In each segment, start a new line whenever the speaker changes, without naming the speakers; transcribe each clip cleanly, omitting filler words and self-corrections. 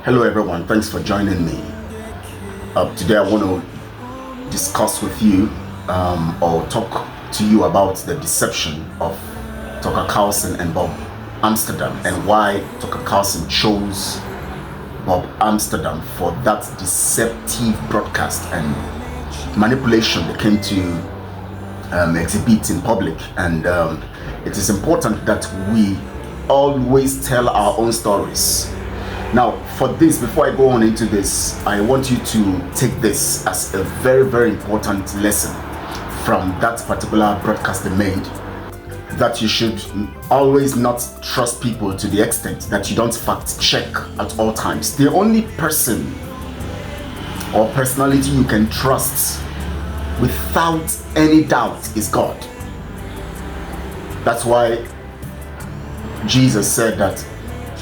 Hello everyone, thanks for joining me. Today I want to discuss with you or talk to you about the deception of Tucker Carlson and Bob Amsterdam and why Tucker Carlson chose Bob Amsterdam for that deceptive broadcast and manipulation they came to exhibit in public. And it is important that we always tell our own stories. Now, for this, before I go on into this, I want you to take this as a very, very important lesson from that particular broadcast they made, that you should always not trust people to the extent that you don't fact check at all times. The only person or personality you can trust without any doubt is God. That's why Jesus said that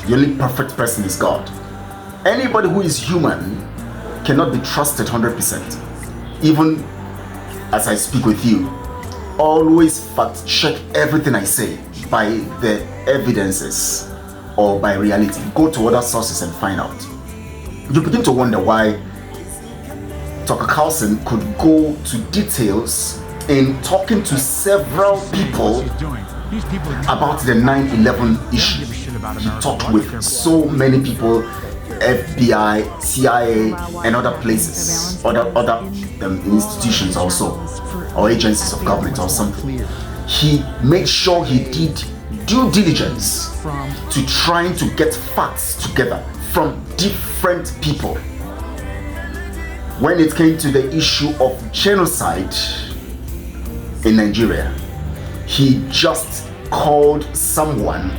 the only perfect person is God. Anybody who is human cannot be trusted 100%. Even as I speak with you, always fact check everything I say by the evidences or by reality. Go to other sources and find out. You begin to wonder why Tucker Carlson could go to details in talking to several people about the 9/11 issue. He talked with so many people, FBI, CIA, and other places, other institutions also, or agencies of government or something. He made sure he did due diligence to trying to get facts together from different people. When it came to the issue of genocide in Nigeria, he just called someone,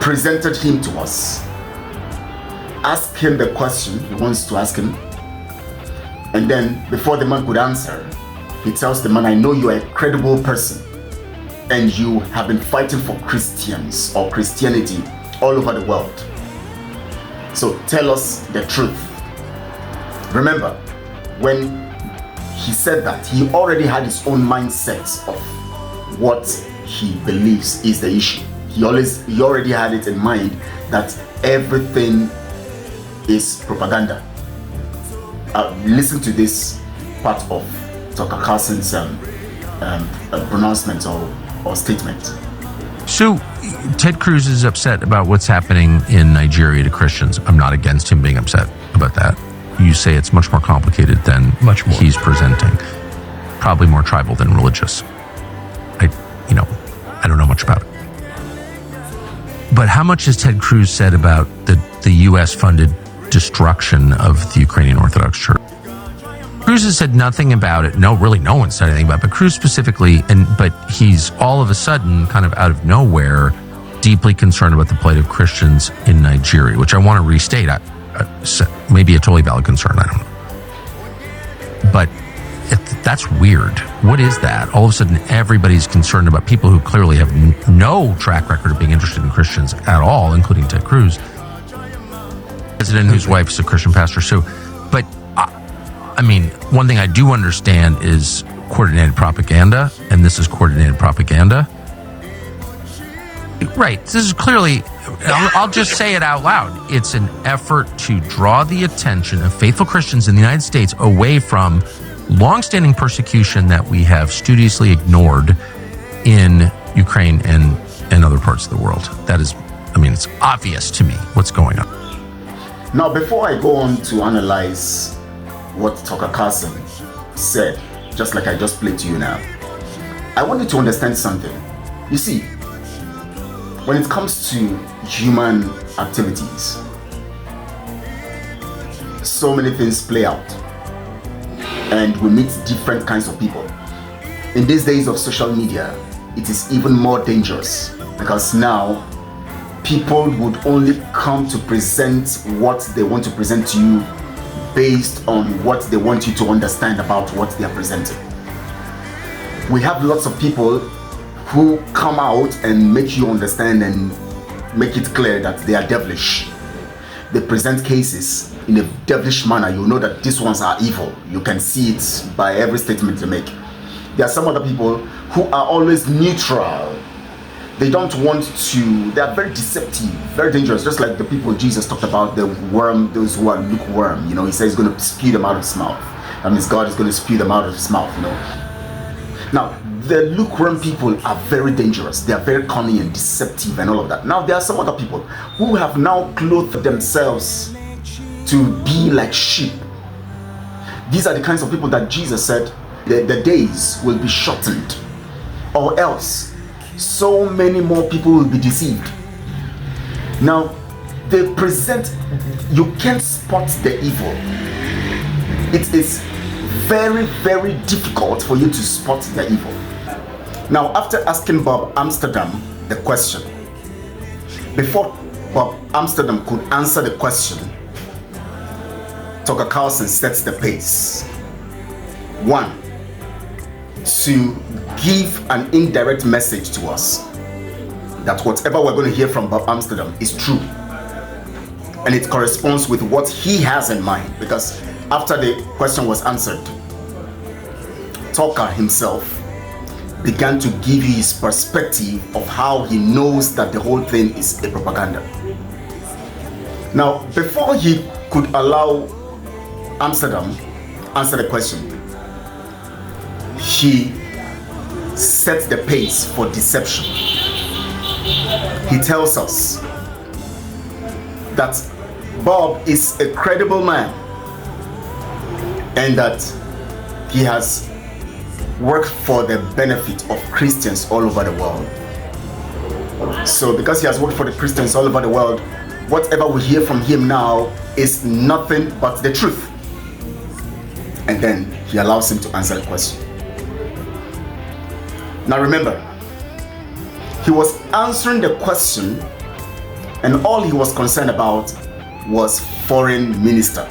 presented him to us, asked him the question he wants to ask him, and then before the man could answer, he tells the man, I know you are a credible person and you have been fighting for Christians or Christianity all over the world. So tell us the truth. Remember, when he said that, he already had his own mindset of what he believes is the issue. He already had it in mind that everything is propaganda. Listen to this part of Tucker Carlson's pronouncement or statement.
So, Ted Cruz is upset about what's happening in Nigeria to Christians. I'm not against him being upset about that. You say it's much more complicated than he's presenting. Probably more tribal than religious. I don't know much about it. But how much has Ted Cruz said about the U.S.-funded destruction of the Ukrainian Orthodox Church? Cruz has said nothing about it. No, really, no one said anything about it. But Cruz specifically, but he's all of a sudden, kind of out of nowhere, deeply concerned about the plight of Christians in Nigeria, which I want to restate. Maybe a totally valid concern. I don't know. But that's weird. What is that? All of a sudden, everybody's concerned about people who clearly have no track record of being interested in Christians at all, including Ted Cruz, president whose wife is a Christian pastor. So, but I mean, one thing I do understand is coordinated propaganda, and this is coordinated propaganda. Right. This is clearly, I'll just say it out loud. It's an effort to draw the attention of faithful Christians in the United States away from longstanding persecution that we have studiously ignored in Ukraine and other parts of the world. That is, it's obvious to me what's going on.
Now, before I go on to analyze what Tucker Carlson said, just like I just played to you now, I want you to understand something. You see, when it comes to human activities, so many things play out. And we meet different kinds of people. In these days of social media, it is even more dangerous because now people would only come to present what they want to present to you based on what they want you to understand about what they are presenting. We have lots of people who come out and make you understand and make it clear that they are devilish. They present cases in a devilish manner. You know that these ones are evil. You can see it by every statement they make. There are some other people who are always neutral. They don't want to, they are very deceptive, very dangerous, just like the people Jesus talked about, the worm, those who are lukewarm. You know, he says he's going to spew them out of his mouth. That means God is going to spew them out of his mouth, you know. Now, the lukewarm people are very dangerous. They are very cunning and deceptive and all of that. Now, there are some other people who have now clothed themselves to be like sheep. These are the kinds of people that Jesus said the days will be shortened, or else so many more people will be deceived. Now, they present, you can't spot the evil. It is very, very difficult for you to spot the evil. Now, after asking Bob Amsterdam the question, before Bob Amsterdam could answer the question, Tucker Carlson sets the pace. One, to give an indirect message to us that whatever we're going to hear from Bob Amsterdam is true, and it corresponds with what he has in mind. Because after the question was answered, Tucker himself began to give you his perspective of how he knows that the whole thing is a propaganda. Now, before he could allow Amsterdam answer the question, he sets the pace for deception. He tells us that Bob is a credible man and that he has worked for the benefit of Christians all over the world. So because he has worked for the Christians all over the world, whatever we hear from him now is nothing but the truth. And then he allows him to answer the question. Now remember, he was answering the question, and all he was concerned about was foreign minister.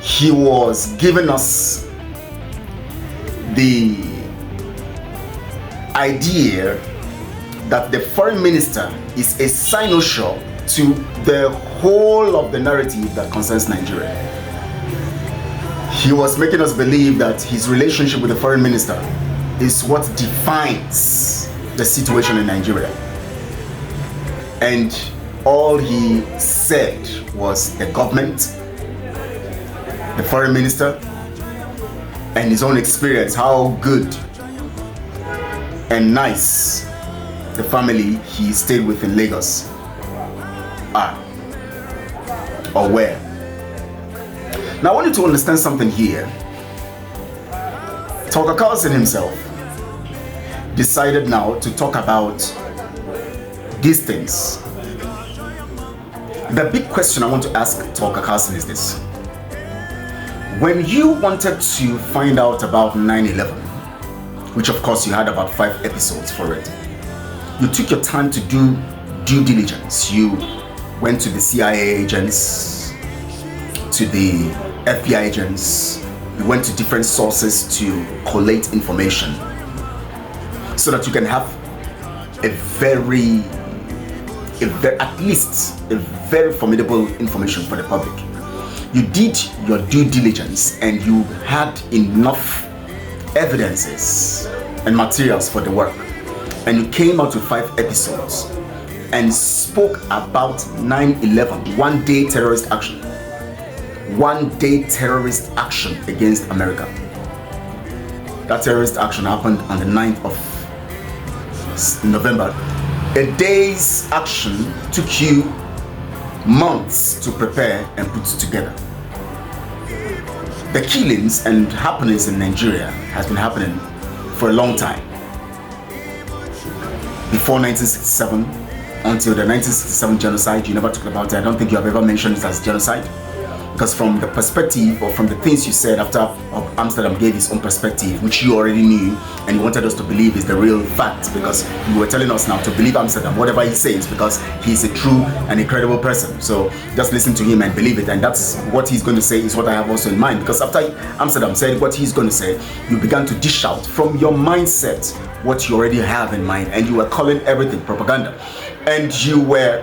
He was giving us the idea that the foreign minister is a cynosure to the whole of the narrative that concerns Nigeria. He was making us believe that his relationship with the foreign minister is what defines the situation in Nigeria. And all he said was the government, the foreign minister, and his own experience, how good and nice the family he stayed with in Lagos are, or were. Now I want you to understand something here. Tucker Carlson himself decided now to talk about these things. The big question I want to ask Tucker Carlson is this: when you wanted to find out about 9/11, which of course you had about 5 episodes for it, you took your time to do due diligence. You went to the CIA agents, to the FBI agents, you went to different sources to collate information so that you can have at least a very formidable information for the public. You did your due diligence and you had enough evidences and materials for the work, and you came out with 5 episodes and spoke about 9/11, one-day terrorist action. One-day terrorist action against America. That terrorist action happened on the 9th of November. A day's action took you months to prepare and put together. The killings and happenings in Nigeria has been happening for a long time. Before 1967, until the 1967 genocide, you never talked about it. I don't think you have ever mentioned it as genocide. Because from the perspective, or from the things you said after Amsterdam gave his own perspective, which you already knew and you wanted us to believe is the real fact, because you were telling us now to believe Amsterdam, whatever he says, because he's a true and incredible person. So just listen to him and believe it, and that's what he's going to say is what I have also in mind. Because after Amsterdam said what he's going to say, you began to dish out from your mindset what you already have in mind, and you were calling everything propaganda. And you were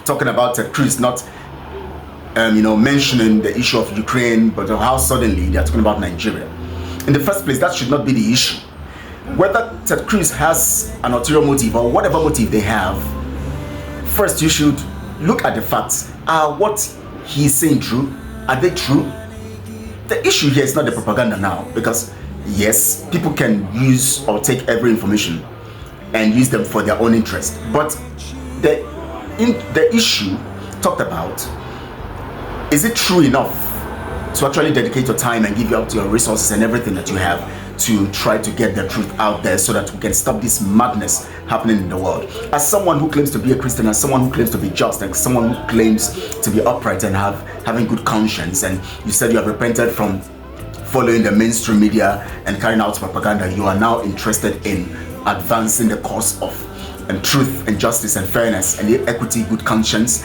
talking about Ted Cruz not mentioning the issue of Ukraine, but how suddenly they're talking about Nigeria. In the first place, that should not be the issue. whether Ted Cruz has an ulterior motive or whatever motive they have, first you should look at the facts. Are what he's saying true? Are they true? The issue here is not the propaganda now, because yes, people can use or take every information and use them for their own interest. But the issue talked about, is it true enough to actually dedicate your time and give out your resources and everything that you have to try to get the truth out there so that we can stop this madness happening in the world? As someone who claims to be a Christian, as someone who claims to be just, and someone who claims to be upright and having good conscience, and you said you have repented from following the mainstream media and carrying out propaganda, you are now interested in advancing the cause of truth and justice and fairness and equity, good conscience.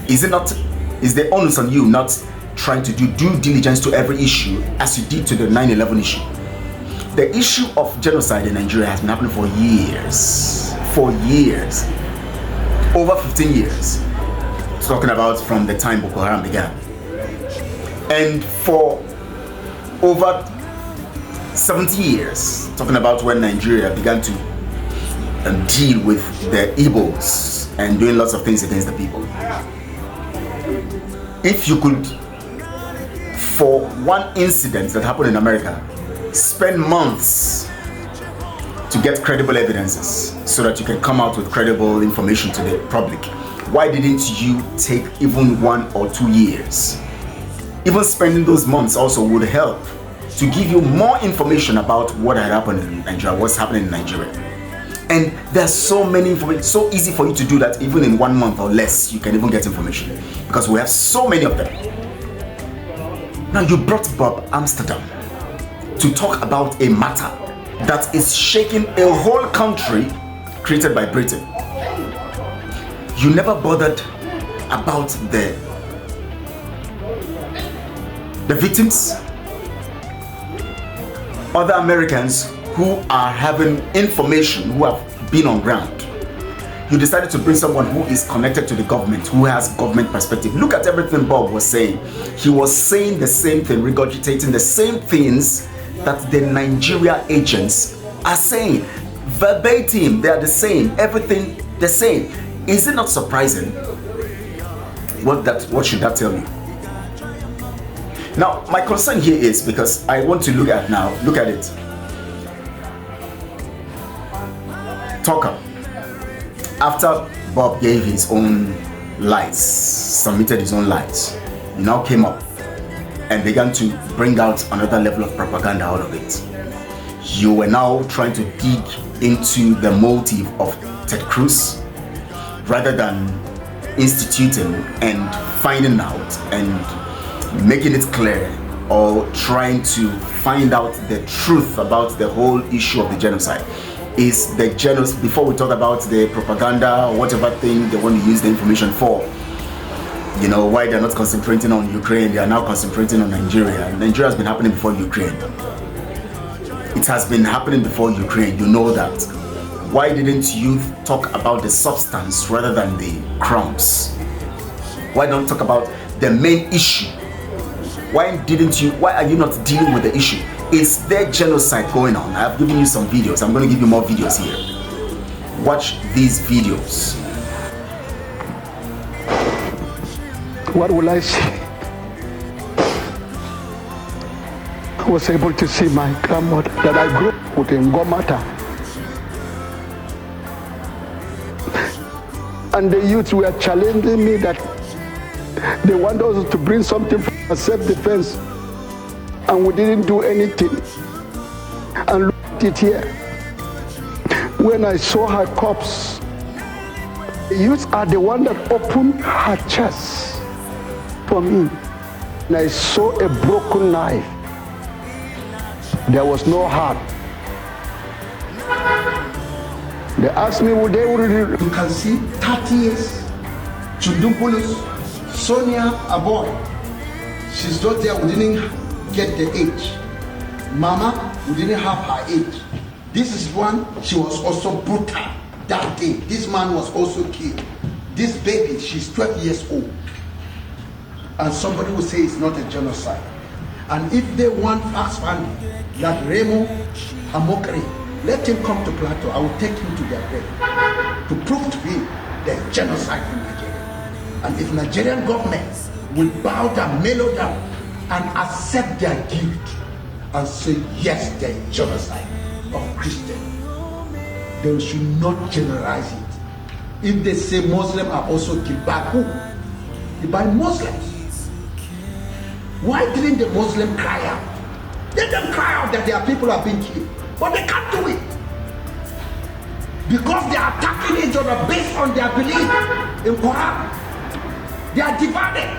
Is the onus on you not trying to do due diligence to every issue as you did to the 9/11 issue? The issue of genocide in Nigeria has been happening for years. Over 15 years. Talking about from the time Boko Haram began. And for over 70 years, talking about when Nigeria began to deal with the Igbos and doing lots of things against the people. If you could, for one incident that happened in America, spend months to get credible evidences so that you can come out with credible information to the public, why didn't you take even 1 or 2 years? Even spending those months also would help to give you more information about what had happened in Nigeria, what's happening in Nigeria. And there's so many information, so easy for you to do that. Even in 1 month or less, you can even get information because we have so many of them. Now you brought Bob Amsterdam to talk about a matter that is shaking a whole country created by Britain. You never bothered about the victims, other Americans who are having information, who have been on ground. You decided to bring someone who is connected to the government, who has government perspective. Look at everything Bob was saying. He was saying the same thing, regurgitating the same things that the Nigeria agents are saying. Verbatim, they are the same, everything the same. Is it not surprising? What should that tell you? Now, my concern here is, because I want to look at it. Tucker, after Bob gave his own lies, submitted his own lies, he now came up and began to bring out another level of propaganda out of it. You were now trying to dig into the motive of Ted Cruz rather than instituting and finding out and making it clear, or trying to find out the truth about the whole issue of the genocide. Is the genocide, before we talk about the propaganda or whatever thing they want to use the information for, you know, why they're not concentrating on Ukraine, they are now concentrating on Nigeria. Nigeria has been happening before Ukraine. It has been happening before Ukraine, you know that. Why didn't you talk about the substance rather than the crumbs? Why don't talk about the main issue? Why are you not dealing with the issue? Is there genocide going on? I've given you some videos. I'm going to give you more videos here. Watch these videos.
What will I say? I was able to see my grandmother that I grew up with in Gomata. And the youth were challenging me that they want us to bring something for self-defense, and we didn't do anything. And look at it here. When I saw her corpse, the youths are the one that opened her chest for me. And I saw a broken knife. There was no heart. They asked me, would they?
You can see 30 years. Chudumpulos, Sonia, a boy. She's not there, we didn't get the age. Mama, we didn't have her age. This is one, she was also brutal that day. This man was also killed. This baby, she's 12 years old. And somebody will say it's not a genocide. And if they want facts found that Remo Amokri Let him come to Plateau. I will take him to their grave to prove to him there's genocide in Nigeria. And if Nigerian government will bow down, mellow down, and accept their guilt and say, yes, there's genocide of Christians, they should not generalize it. If they say Muslims are also killed by who? By Muslims. Why didn't the Muslim cry out? Let them cry out that their people are being killed. But they can't do it. Because they are attacking each other based on their belief in Quran. They are divided.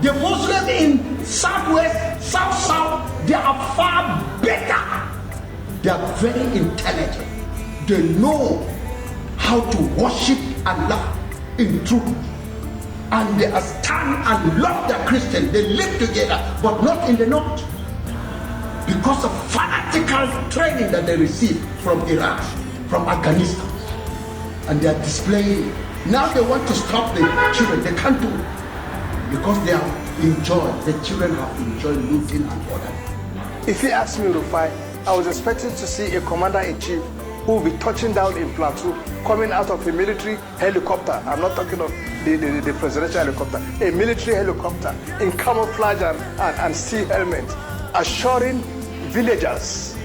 The Muslims in Southwest, South, they are far better. They are very intelligent. They know how to worship Allah in truth. And they stand and love the Christians. They live together, but not in the north. Because of fanatical training that they receive from Iraq, from Afghanistan. And they are displaying. Now they want to stop the children. They can't do it. Because they have enjoyed, the children have enjoyed looting and ordering.
If you ask me, Rufai, I was expecting to see a commander-in-chief who will be touching down in Plateau, coming out of a military helicopter. I'm not talking of the presidential helicopter. A military helicopter in camouflage and steel helmet, assuring villagers.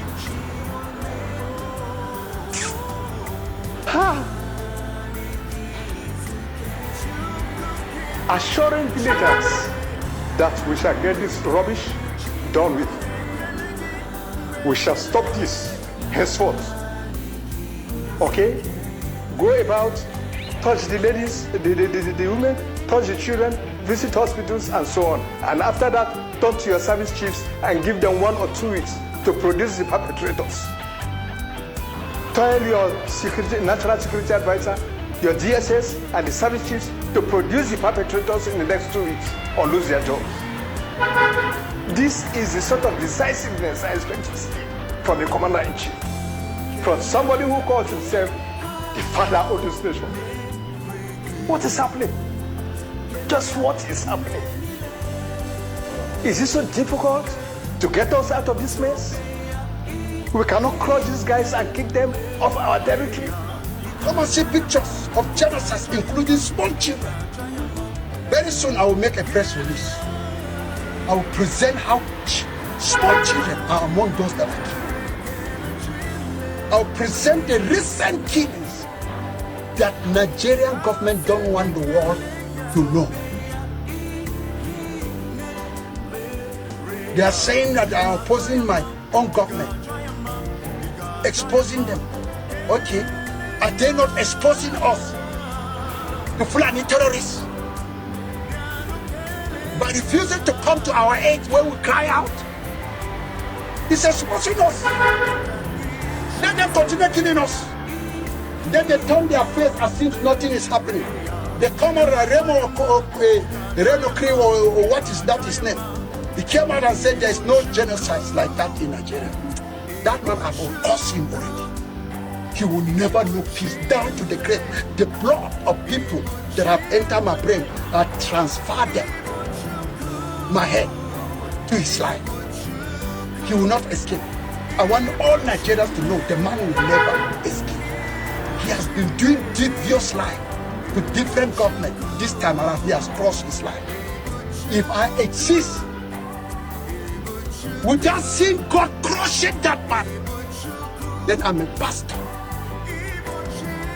Assuring villagers that we shall get this rubbish done with. We shall stop this henceforth. Okay? Go about, touch the ladies, the women, touch the children, visit hospitals and so on. And after that, talk to your service chiefs and give them 1 or 2 weeks to produce the perpetrators. Tell your national security advisor, your DSS and the service chiefs to produce the perpetrators in the next 2 weeks or lose their jobs. This is the sort of decisiveness I expect to see from the commander-in-chief, from somebody who calls himself the father of this nation. What is happening? Just what is happening? Is it so difficult to get us out of this mess? We cannot crush these guys and kick them off our territory.
Come and see pictures of genocides, including small children. Very soon I will make a press release. I will present how small children are among those that are killed. I will present the recent killings that Nigerian government don't want the world to know. They are saying that I am opposing my own government, exposing them. Okay, are they not exposing us, the Fulani terrorists, by refusing to come to our aid when we cry out? It's exposing us. Let them continue killing us. Then they turn their face as if nothing is happening. They come out of Reno Crew or what is that his name? He came out and said there is no genocide like that in Nigeria. That man has caused him already. He will never know peace down to the grave. The blood of people that have entered my brain are transferred them, my head, to his life. He will not escape. I want all Nigerians to know the man will never escape. He has been doing devious life with different governments. This time around, he has crossed his line. If I exist without seeing God crushing that man, then I'm a bastard.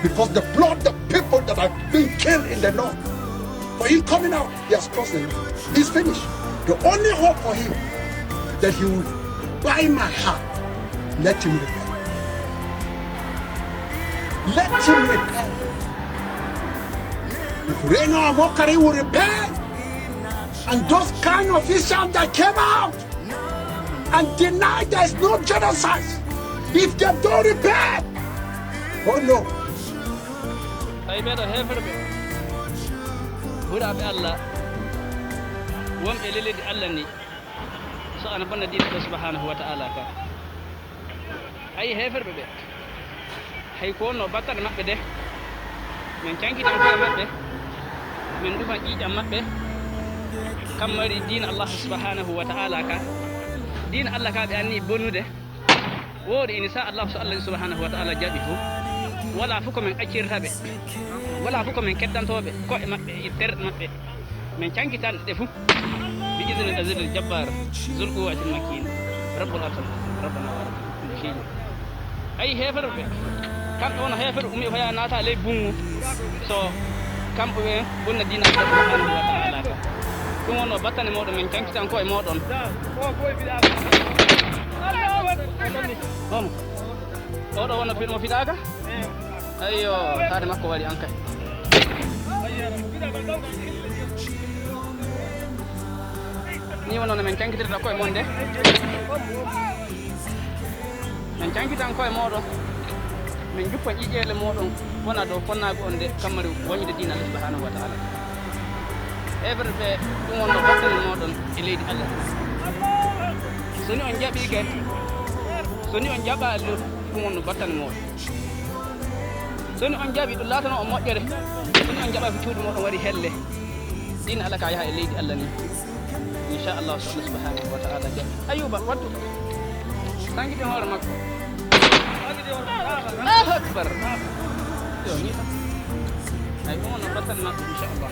Because the blood, the people that are being killed in the north, for him coming out, he has crossed the line. He's finished. The only hope for him that he will buy my heart. Let him repent. Let him repent. If Reno Amokari will repent, and those kind of officials that came out and denied there is no genocide, if they don't repent, oh no.
I better have it. Would have Allah. Wam elili di Allah ni. So ana bana din subhanahu wa ta'ala ka. Ay hefer bebe. Hay ko no batar mabbe de. Men canki tan ko mabbe. Men dufa qiidam mabbe. Kamari din Allah subhanahu wa ta'ala ka. Din Allah ka be anni bonude. woodi insha Allah so Allah subhanahu wa ta'ala jaɓi fu wala fu ko min accirtaɓe wala fu ko min keddantoɓe koɓe maɓɓe e terɗe maɓɓe min cankitan ɗe fu bi idni azil jabbar zul quwwatil makin rabbul atal rabbana wa rabbul shay'in ay heferɓe kamɓe wono heferɓe umi hoya naata ley bungu so kamɓe ɓe bonna dina Allah subhanahu wa ta'ala ka ɗum wonno battane moɗon min cankitan koye moɗon oɗo wonno fiɗmo fiɗaka ayyo taade makko waɗi an kay ni wonno min cankitirta koye mon de min cankitan koye moɗon min juppa ƴiƴele moɗon wona dow fonnaɓe on de kammari woñde dina Allah subhanahu wa ta'ala heɓere ɓe ɗum wonno battane moɗon e leydi Allah soni on jaɓi ke soni on jaɓali ɗum wonno battane moɗon soni on jaɓi ɗum latano o moƴƴere soni on jaɓa ko cuuɗi moɗon waɗi helle dina Allah ka yaha e leydi Allah ni inchallah so Allah subhanahu wa ta'ala jaɓi ayuba wattu tangguide hoore makko Allahu akbar yo ni tan ay ɗum wonno battane makko inchallah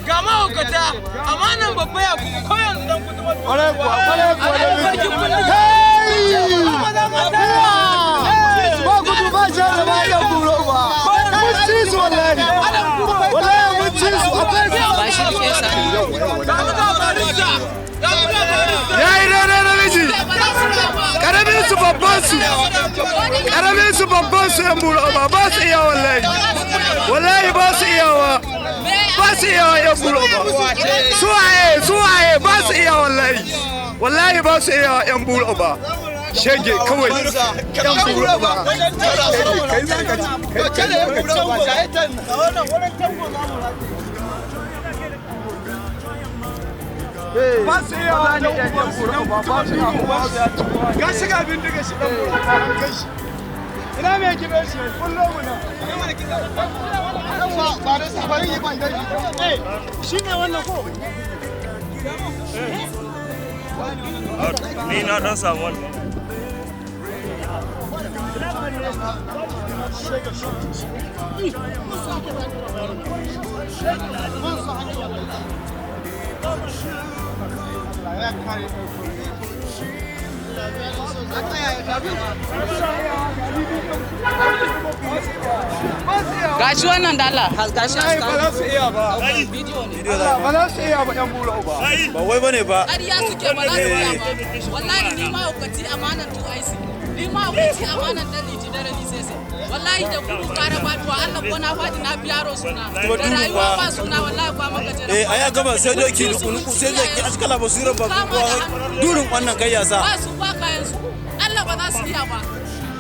ga mahaukata amanan babba ya kuma koyon dan kutuba kware kuwa
ba gudu ba shara ba ya buro ba mun ci su wallahi mun ci su akwai ba shi ke sa yayi da miji karamin su babban su yan buro ba su iya wallahi ba su iyawa ba su iyawa yan buro ba suwaye ba su iya wallahi ba su iya yan buro ba shege kawai yan buro ba ba su iya wani yan buro ba su iya ga shiga bindiga shi dan buro kai shi ina me kibe shi kullum muna ba da sabarin yi ban dai shine wannan ko
ni na dan samu wannan
gashi wannan da Allah gashi
ba za su iya ba
bidiyo ne
ba za su iya ba yan buro ba
ba wai bane ba
ƙarya suke ba za su iya ba wallahi ni ma hukaci amanan tuwaisi ni ma hukaci amanan dan liti da rani sai wallahi da ku fara faduwa Allah ko na fadi na biyaro suna da rayuwa ba suna wallahi ba maka jira
aya gaba sai doki nuku sai doki askala basiran ba ko durin wannan kai yasa
ba su ba kayan su Allah ba za su iya ba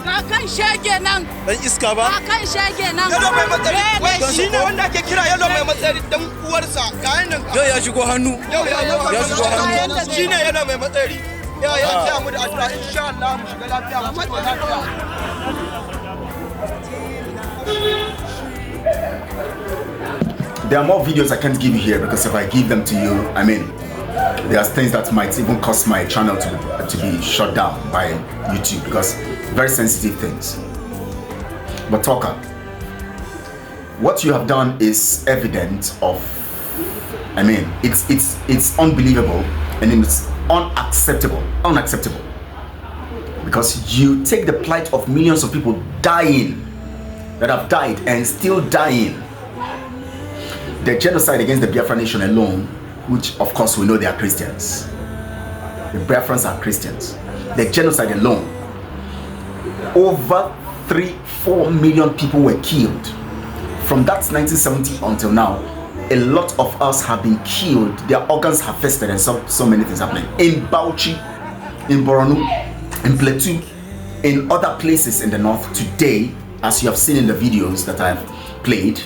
ka kan shege nan
dan iska ba
ka kan shege nan
yalo mai matsari wai shine wanda ake kira yalo mai matsari dan uwarsa ga nan
yau ya shigo hannu
ya shigo hannu shine yalo mai matsari ya tsaya mu da addu'a insha Allah mu shiga lafiya mu fito lafiya
There are more videos I can't give you here because if I give them to you, I mean, there are things that might even cause my channel to be shut down by YouTube because very sensitive things. But Talker, what you have done is evident of, I mean, it's unbelievable and it's unacceptable because you take the plight of millions of people dying, that have died and still dying. The genocide against the Biafra nation alone, which of course we know they are Christians. The Biafrans are Christians. the genocide alone, over 3-4 million people were killed. From that 1970 until now, a lot of us have been killed, their organs harvested, and so many things happening. In Bauchi, in Borno, in Plateau, in other places in the north today, as you have seen in the videos that I have played,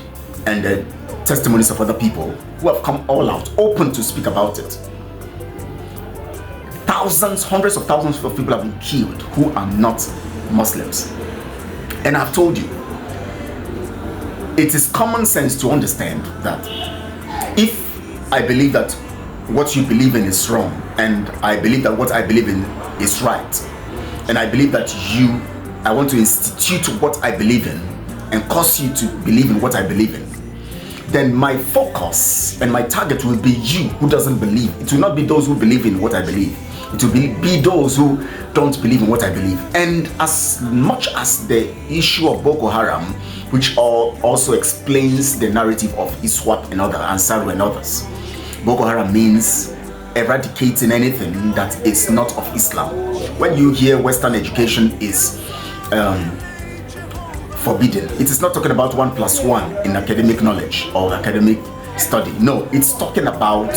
and the testimonies of other people who have come all out, open to speak about it. Thousands, hundreds of thousands of people have been killed who are not Muslims. And I've told you, it is common sense to understand that if I believe that what you believe in is wrong, and I believe that what I believe in is right, and I believe that I want to institute what I believe in and cause you to believe in what I believe in, then my focus and my target will be you who doesn't believe. It will not be those who believe in what I believe. It will be those who don't believe in what I believe. And as much as the issue of Boko Haram, which also explains the narrative of ISWAP and others, Ansaru and others, Boko Haram means eradicating anything that is not of Islam. When you hear Western education is forbidden, it is not talking about 1+1 in academic knowledge or academic study. No, it's talking about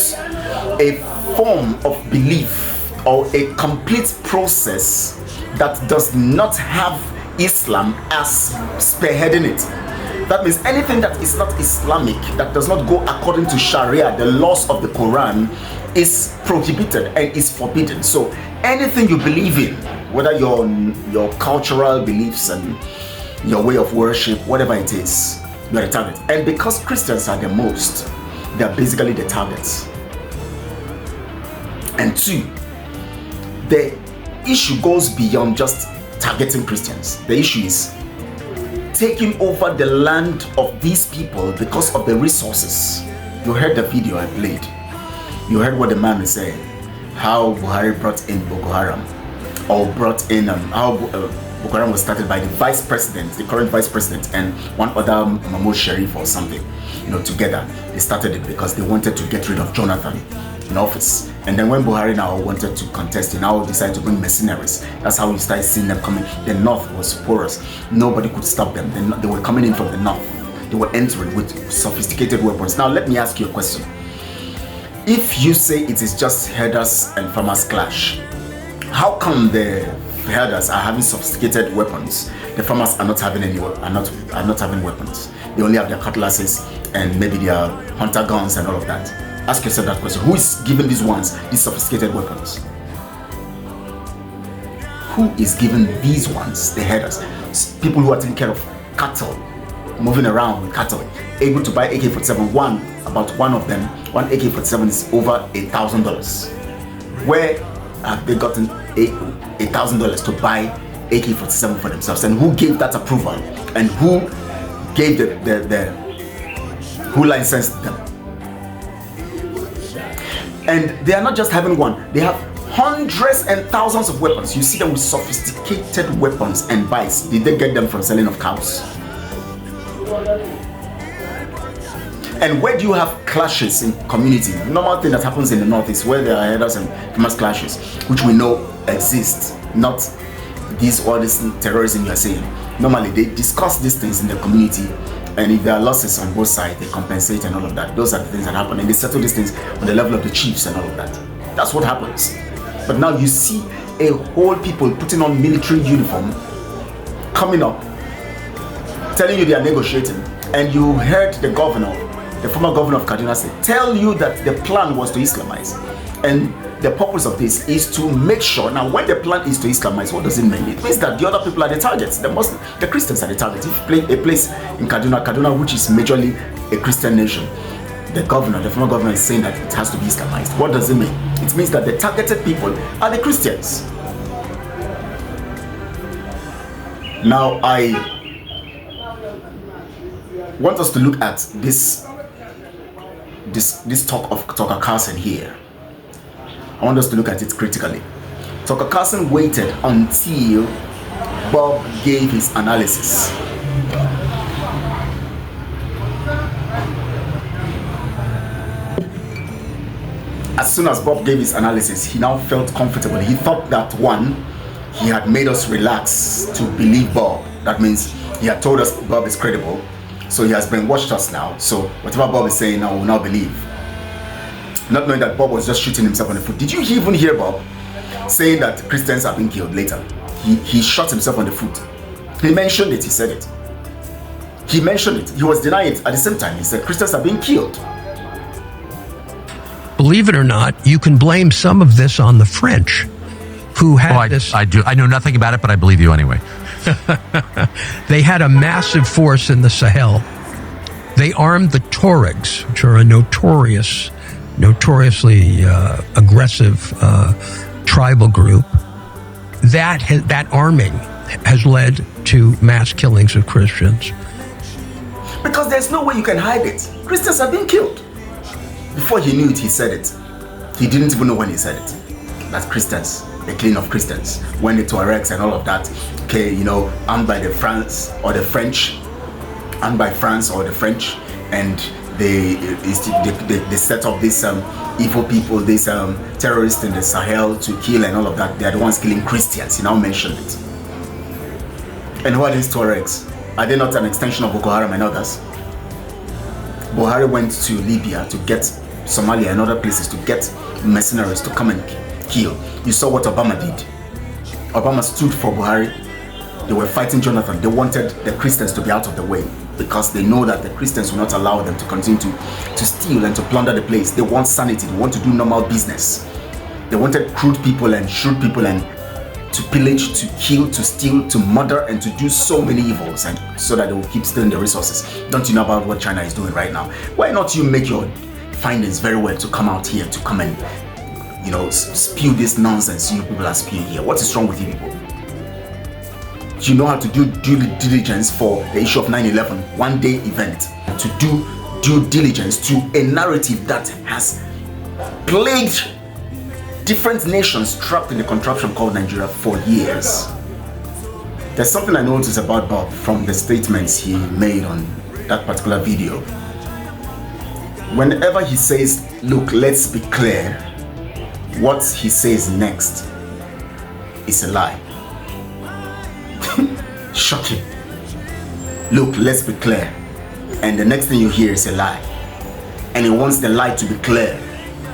a form of belief or a complete process that does not have Islam as spearheading it. That means anything that is not Islamic, that does not go according to Sharia, the laws of the Quran, is prohibited and is forbidden. So anything you believe in, whether your cultural beliefs and your way of worship, whatever it is, you are the target. And because Christians are the most, they are basically the targets. And two, the issue goes beyond just targeting Christians. The issue is taking over the land of these people because of the resources. You heard the video I played. You heard what the man is saying, how Buhari brought in Boko Haram, or brought in how Boko Haram was started by the vice president, the current vice president, and one other Mahmoud Sharif or something. Together they started it because they wanted to get rid of Jonathan in office. And then when Buhari now wanted to contest, he now decided to bring mercenaries. That's how we started seeing them coming. The north was porous. Nobody could stop them. They were coming in from the north. They were entering with sophisticated weapons. Now let me ask you a question. If you say it is just herders and farmers clash, how come the herders are having sophisticated weapons? The farmers are not having are not having weapons. They only have their cutlasses and maybe their hunter guns and all of that. Ask yourself that question. Who is giving these ones these sophisticated weapons? Who is giving these ones, the herders, people who are taking care of cattle, moving around with cattle, able to buy AK-47? One of them, one AK-47 is over $1,000. Where have they gotten $1,000 to buy AK-47 for themselves? And who gave that approval? And who gave who licensed them? And they are not just having one, they have hundreds and thousands of weapons. You see them with sophisticated weapons and bikes. Did they get them from selling of cows? And where do you have clashes in community? The normal thing that happens in the north is where there are herders and farmers clashes, which we know exist, not all this terrorism you are saying. Normally they discuss these things in the community, and if there are losses on both sides, they compensate and all of that. Those are the things that happen, and they settle these things on the level of the chiefs and all of that. That's what happens. But now you see a whole people putting on military uniform, coming up, telling you they are negotiating, and you heard the governor, the former governor of Kaduna, tell you that the plan was to Islamize. And the purpose of this is to make sure, now when the plan is to Islamize, what does it mean? It means that the other people are the targets. The Christians are the targets. If you play a place in Kaduna, which is majorly a Christian nation, the former governor is saying that it has to be Islamized. What does it mean? It means that the targeted people are the Christians. Now I want us to look at this talk of Tucker Carlson here. I want us to look at it critically. Tucker Carlson waited until Bob gave his analysis. As soon as Bob gave his analysis, he now felt comfortable. He thought that one, he had made us relax to believe Bob. That means he had told us Bob is credible. So he has brainwashed us now. So whatever Bob is saying now, we'll now believe. Not knowing that Bob was just shooting himself on the foot. Did you even hear Bob saying that Christians have been killed later? He shot himself on the foot. He mentioned it, he said it. He mentioned it. He was denying it at the same time. He said Christians are being killed.
Believe it or not, you can blame some of this on the French, who had this.
I know nothing about it, but I believe you anyway.
They had a massive force in the Sahel. They armed the Tuaregs, which are a notoriously aggressive tribal group. That arming has led to mass killings of Christians.
Because there's no way you can hide it. Christians are being killed. Before he knew it, he said it. He didn't even know when he said it. That Christians, the killing of Christians, when the Tuaregs and all of that, okay, armed by the France or the French, and they set up these evil people, these terrorists in the Sahel to kill and all of that. They are the ones killing Christians. He now mentioned it. And who are these Tuaregs? Are they not an extension of Boko Haram and others? Buhari went to Libya to get Somalia and other places to get mercenaries to come and kill. You saw what Obama did. Obama stood for Buhari. They were fighting Jonathan. They wanted the Christians to be out of the way because they know that the Christians will not allow them to continue to steal and to plunder the place. They want sanity. They want to do normal business. They wanted crude people and shrewd people and to pillage, to kill, to steal, to murder, and to do so many evils, and so that they will keep stealing the resources. Don't you know about what China is doing right now? Why not you make your findings very well to come out here to come and spew this nonsense you people are spewing here? What is wrong with you people? Do you know how to do due diligence for the issue of 9/11 one-day event? To do due diligence to a narrative that has plagued different nations trapped in the contraption called Nigeria for years. There's something I noticed about Bob from the statements he made on that particular video. Whenever he says, look, let's be clear, what he says next is a lie. Shocking. Look, let's be clear. And the next thing you hear is a lie. And he wants the lie to be clear,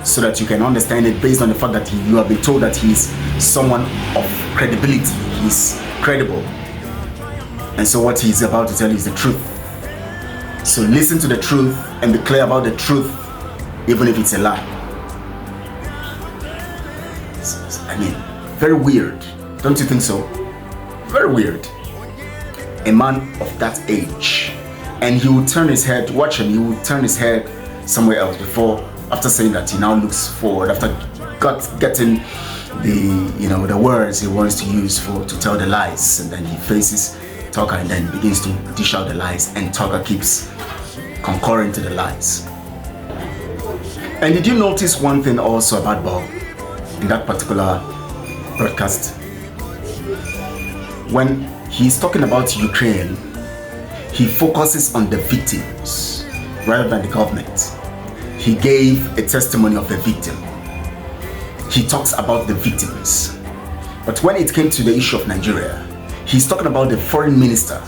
so that you can understand it based on the fact that you have been told that he's someone of credibility, he's credible. And so what he's about to tell you is the truth. So listen to the truth and be clear about the truth, even if it's a lie. I mean, very weird. Don't you think so? Very weird. A man of that age. And he will turn his head, watch him, he will turn his head somewhere else after saying that he now looks forward, after getting the words he wants to use to tell the lies, and then he faces Tucker and then begins to dish out the lies, and Tucker keeps concurring to the lies. And did you notice one thing also about Bob in that particular broadcast? When he's talking about Ukraine, he focuses on the victims rather than the government. He gave a testimony of a victim. He talks about the victims. But when it came to the issue of Nigeria, he's talking about the foreign minister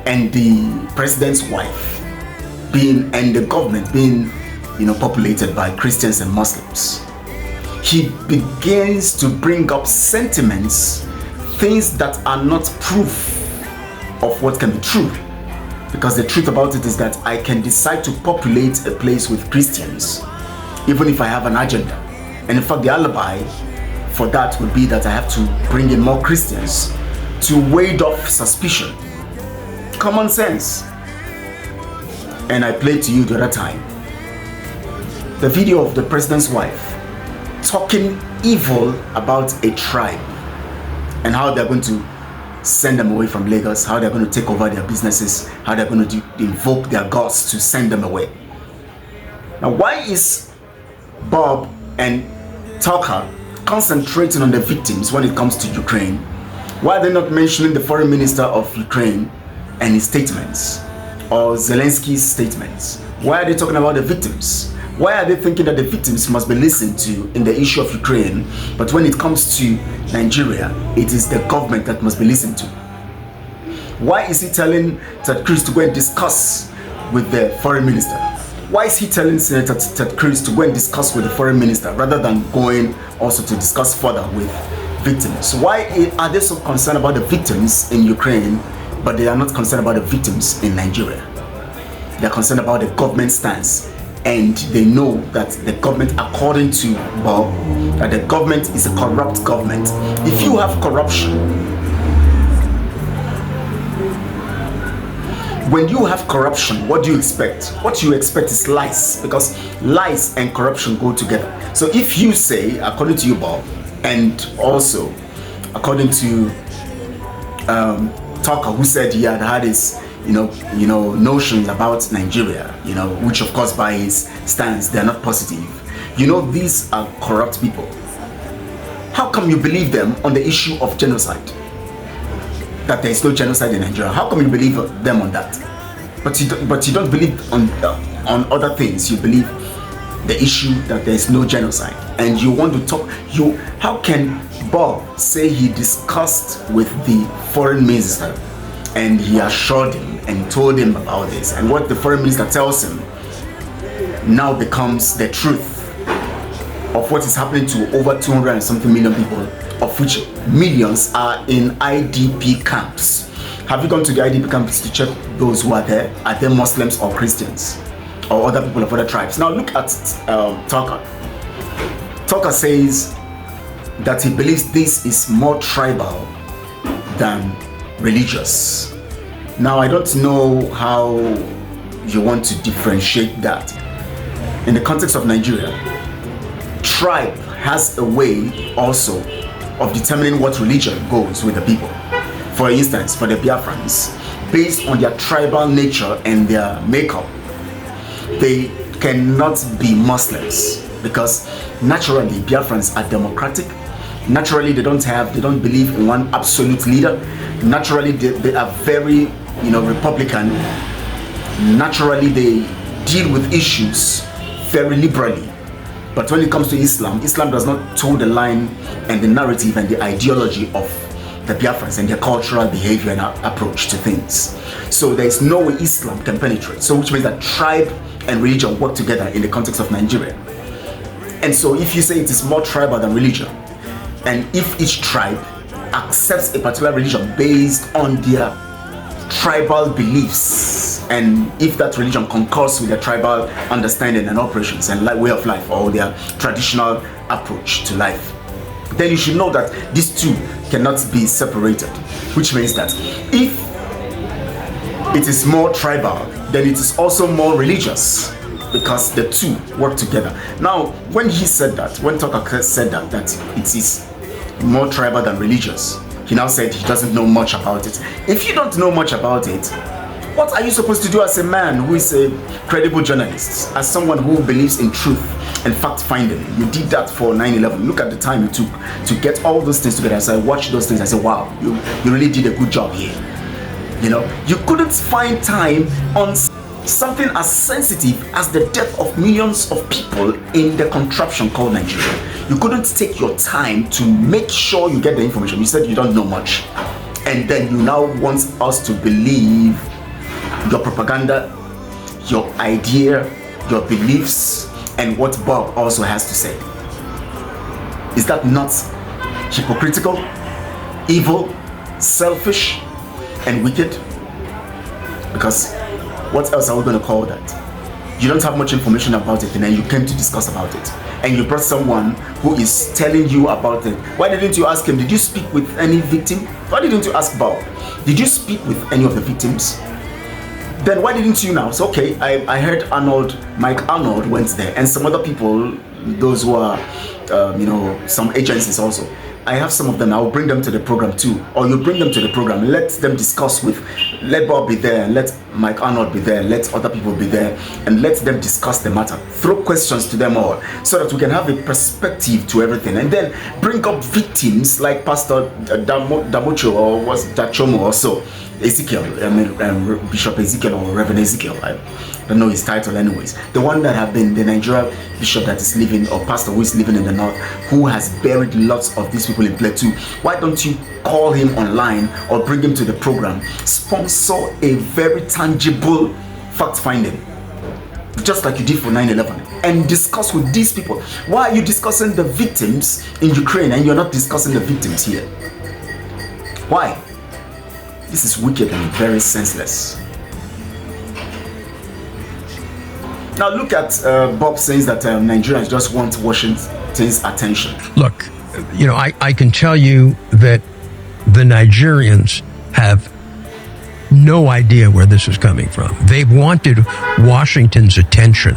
and the president's wife and the government being, populated by Christians and Muslims. He begins to bring up sentiments, things that are not proof of what can be true. Because the truth about it is that I can decide to populate a place with Christians, even if I have an agenda. And in fact, the alibi for that would be that I have to bring in more Christians to ward off suspicion. Common sense. And I played to you the other time the video of the president's wife talking evil about a tribe and how they're going to send them away from Lagos, how they're going to take over their businesses, how they're going to invoke their gods to send them away. Now, why is Bob and Tucker concentrating on the victims when it comes to Ukraine? Why are they not mentioning the foreign minister of Ukraine and his statements, or Zelensky's statements? Why are they talking about the victims? Why are they thinking that the victims must be listened to in the issue of Ukraine, but when it comes to Nigeria, it is the government that must be listened to? Why is he telling Ted Cruz to go and discuss with the foreign minister? Why is he telling Senator Ted Cruz to go and discuss with the foreign minister rather than going also to discuss further with victims? Why are they so concerned about the victims in Ukraine, but they are not concerned about the victims in Nigeria? They are concerned about the government stance, and they know that the government, according to Bob, that the government is a corrupt government. If you have corruption, when you have corruption, what do you expect? What you expect is lies, because lies and corruption go together. So if you say, according to you, Bob, and also according to Tucker, who said he had had his notions about Nigeria, which of course by his stance they're not positive. These are corrupt people. How come you believe them on the issue of genocide? That there is no genocide in Nigeria. How come you believe them on that? But you don't believe on other things. You believe the issue that there is no genocide, and you want to talk. How can Bob say he discussed with the foreign minister and he assured him and told him about this, and what the foreign minister tells him now becomes the truth of what is happening to over 200 and something million people, of which millions are in IDP camps? Have you gone to the IDP camps to check those who are there? Are they Muslims or Christians or other people of other tribes? Now look at Tucker. Tucker says that he believes this is more tribal than religious. Now I don't know how you want to differentiate that. In the context of Nigeria, tribe has a way also of determining what religion goes with the people. For instance, for the Biafrans, based on their tribal nature and their makeup, they cannot be Muslims, because naturally Biafrans are democratic. Naturally they don't believe in one absolute leader. Naturally they are very Republican. Naturally they deal with issues very liberally. But when it comes to Islam does not toe the line and the narrative and the ideology of the Biafrans and their cultural behavior and approach to things. So there is no way Islam can penetrate. So which means that tribe and religion work together in the context of Nigeria. And so if you say it is more tribal than religion, and if each tribe accepts a particular religion based on their tribal beliefs, and if that religion concurs with their tribal understanding and operations and way of life, or their traditional approach to life, then you should know that these two cannot be separated. Which means that if it is more tribal, then it is also more religious, because the two work together. Now, when he said that, when Tucker said that it is more tribal than religious, he now said he doesn't know much about it. If you don't know much about it, what are you supposed to do as a man who is a credible journalist, as someone who believes in truth and fact-finding? You did that for 9/11. Look at the time it took to get all those things together. As I watched those things, I said, wow, you really did a good job here. You couldn't find time on something as sensitive as the death of millions of people in the contraption called Nigeria. You couldn't take your time to make sure you get the information. You said you don't know much, and then you now want us to believe your propaganda, your idea, your beliefs, and what Bob also has to say. Is that not hypocritical, evil, selfish, and wicked? Because what else are we going to call that? You don't have much information about it, and then you came to discuss about it, and you brought someone who is telling you about it. Why didn't you ask him? Did you speak with any victim? Why didn't you ask Bob? Did you speak with any of the victims? Then why didn't you now? So okay, I heard Mike Arnold went there, and some other people, those who are some agencies also. I have some of them. I'll bring them to the program too, or you bring them to the program. Let them discuss let Bob be there, and let Mike Arnold be there, let other people be there, and let them discuss the matter. Throw questions to them all so that we can have a perspective to everything, and then bring up victims like Pastor Damocho or was Dachomo or so. Ezekiel, Bishop Ezekiel or Reverend Ezekiel, I don't know his title anyways. The one that have been the Nigeria bishop that is living, or pastor who is living in the north, who has buried lots of these people in Plateau. Why don't you call him online or bring him to the program? Sponsor a very tangible fact finding, just like you did for 9/11, and discuss with these people. Why are you discussing the victims in Ukraine and you're not discussing the victims here? Why? This is wicked and very senseless. Now look at Bob saying that Nigerians just want Washington's attention.
Look, you know, I can tell you that the Nigerians have no idea where this is coming from. They've wanted Washington's attention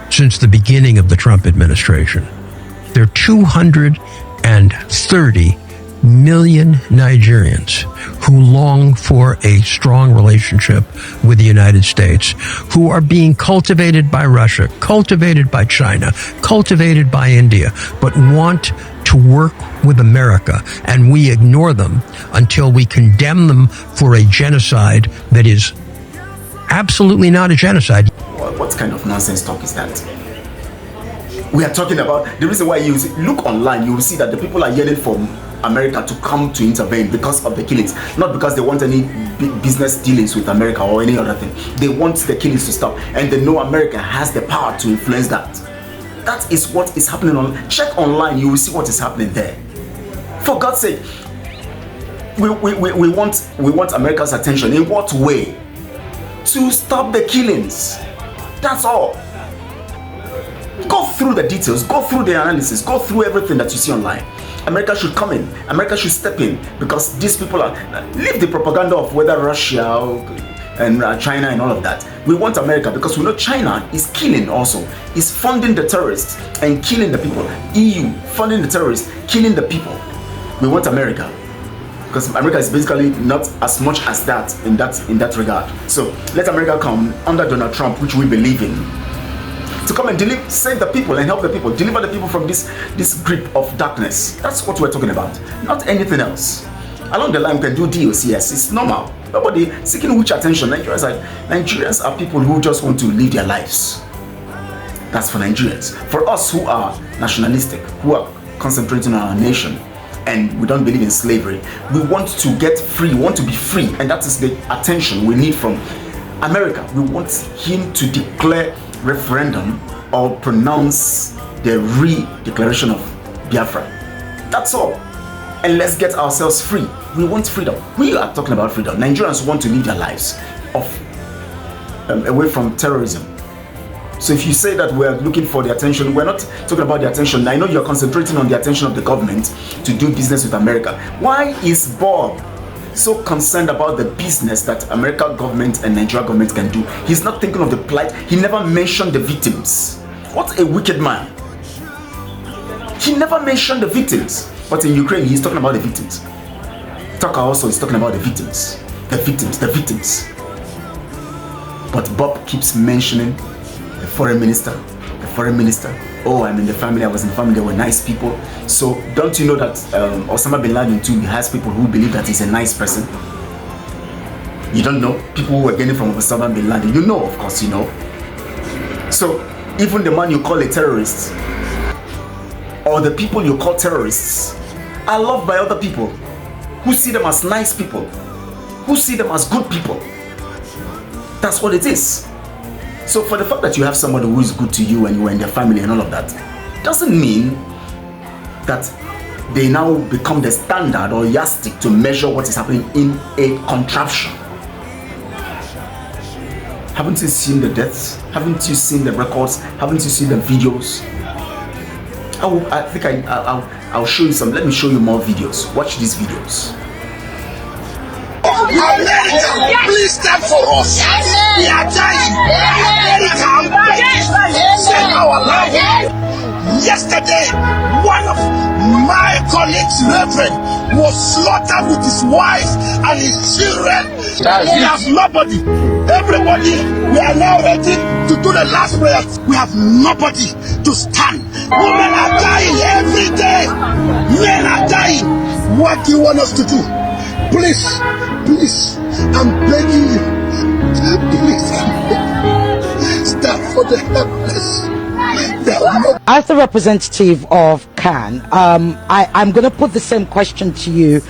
since the beginning of the Trump administration. There are 230 million Nigerians who long for a strong relationship with the United States, who are being cultivated by Russia, cultivated by China, cultivated by India, but want to work with America, and we ignore them until we condemn them for a genocide that is absolutely not a genocide.
What kind of nonsense talk is that? We are talking about the reason why you look online, you will see that the people are yelling for America to come to intervene because of the killings, not because they want any business dealings with America or any other thing. They want the killings to stop, and they know America has the power to influence that. That is what is happening on. Check online, you will see what is happening there. For God's sake, we want America's attention. In what way? To stop the killings. That's all. Go through the details, go through the analysis, go through everything that you see online. America should come in. America should step in, because these people are, leave the propaganda of whether Russia and China and all of that. We want America because we know China is killing also, is funding the terrorists and killing the people. EU funding the terrorists, killing the people. We want America because America is basically not as much as that in that regard. So let America come under Donald Trump, which we believe in, to come and save the people and help the people, deliver the people from this grip of darkness. That's what we're talking about, not anything else. Along the line, we can do deals, yes, it's normal. Nobody seeking which attention. Nigerians are people who just want to live their lives. That's for Nigerians. For us who are nationalistic, who are concentrating on our nation, and we don't believe in slavery, we want to get free, we want to be free, and that is the attention we need from America. We want him to declare referendum or pronounce the re-declaration of Biafra. That's all. And let's get ourselves free. We want freedom. We are talking about freedom. Nigerians want to live their lives away from terrorism. So if you say that we're looking for the attention, we're not talking about the attention. I know you're concentrating on the attention of the government to do business with America. Why is Bob so concerned about the business that American government and Nigeria government can do? He's not thinking of the plight. He never mentioned the victims. What a wicked man. He never mentioned the victims. But in Ukraine, he's talking about the victims. Tucker also is talking about the victims. The victims, the victims. But Bob keeps mentioning the foreign minister, the foreign minister. Oh, I'm in the family, I was in the family, they were nice people. So don't you know that Osama bin Laden too has people who believe that he's a nice person? You don't know? People who are getting from Osama bin Laden. You know, of course, you know. So even the man you call a terrorist, or the people you call terrorists, are loved by other people who see them as nice people, who see them as good people. That's what it is. So for the fact that you have somebody who is good to you and you are in their family and all of that, doesn't mean that they now become the standard or yardstick to measure what is happening in a contraption. Haven't you seen the deaths? Haven't you seen the records? Haven't you seen the videos? I think I'll show you some. Let me show you more videos. Watch these videos.
America, please stand for us. We are dying. America, save our life. Yesterday, one of My colleague's reverend was slaughtered with his wife and his children. We have nobody. Everybody, we are now ready to do the last prayer. We have nobody to stand. Women are dying every day. Men are dying. What do you want us to do? Please, please, I'm begging you. Please, stand for the helpless.
As the representative of CAN, I'm going to put the same question to you.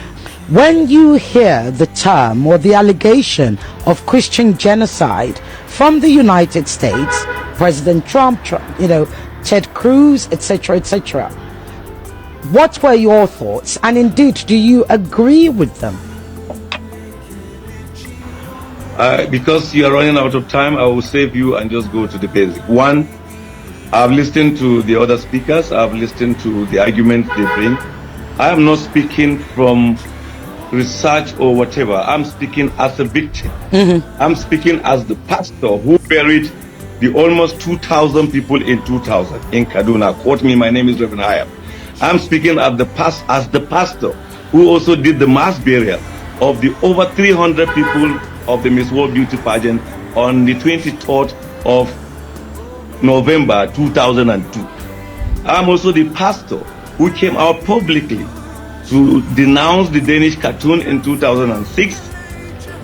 When you hear the term or the allegation of Christian genocide from the United States, President Trump, Ted Cruz, etc., etc., what were your thoughts? And indeed, do you agree with them?
Because you are running out of time, I will save you and just go to the basic. One, I've listened to the other speakers. I've listened to the arguments they bring. I am not speaking from research or whatever. I'm speaking as a victim. I'm speaking as the pastor who buried the almost 2,000 people in 2000 in Kaduna. Quote me, my name is Reverend Hayab. I'm speaking as the pastor who also did the mass burial of the over 300 people of the Miss World Beauty pageant on the 23rd of November 2002. I'm also the pastor who came out publicly to denounce the Danish cartoon in 2006,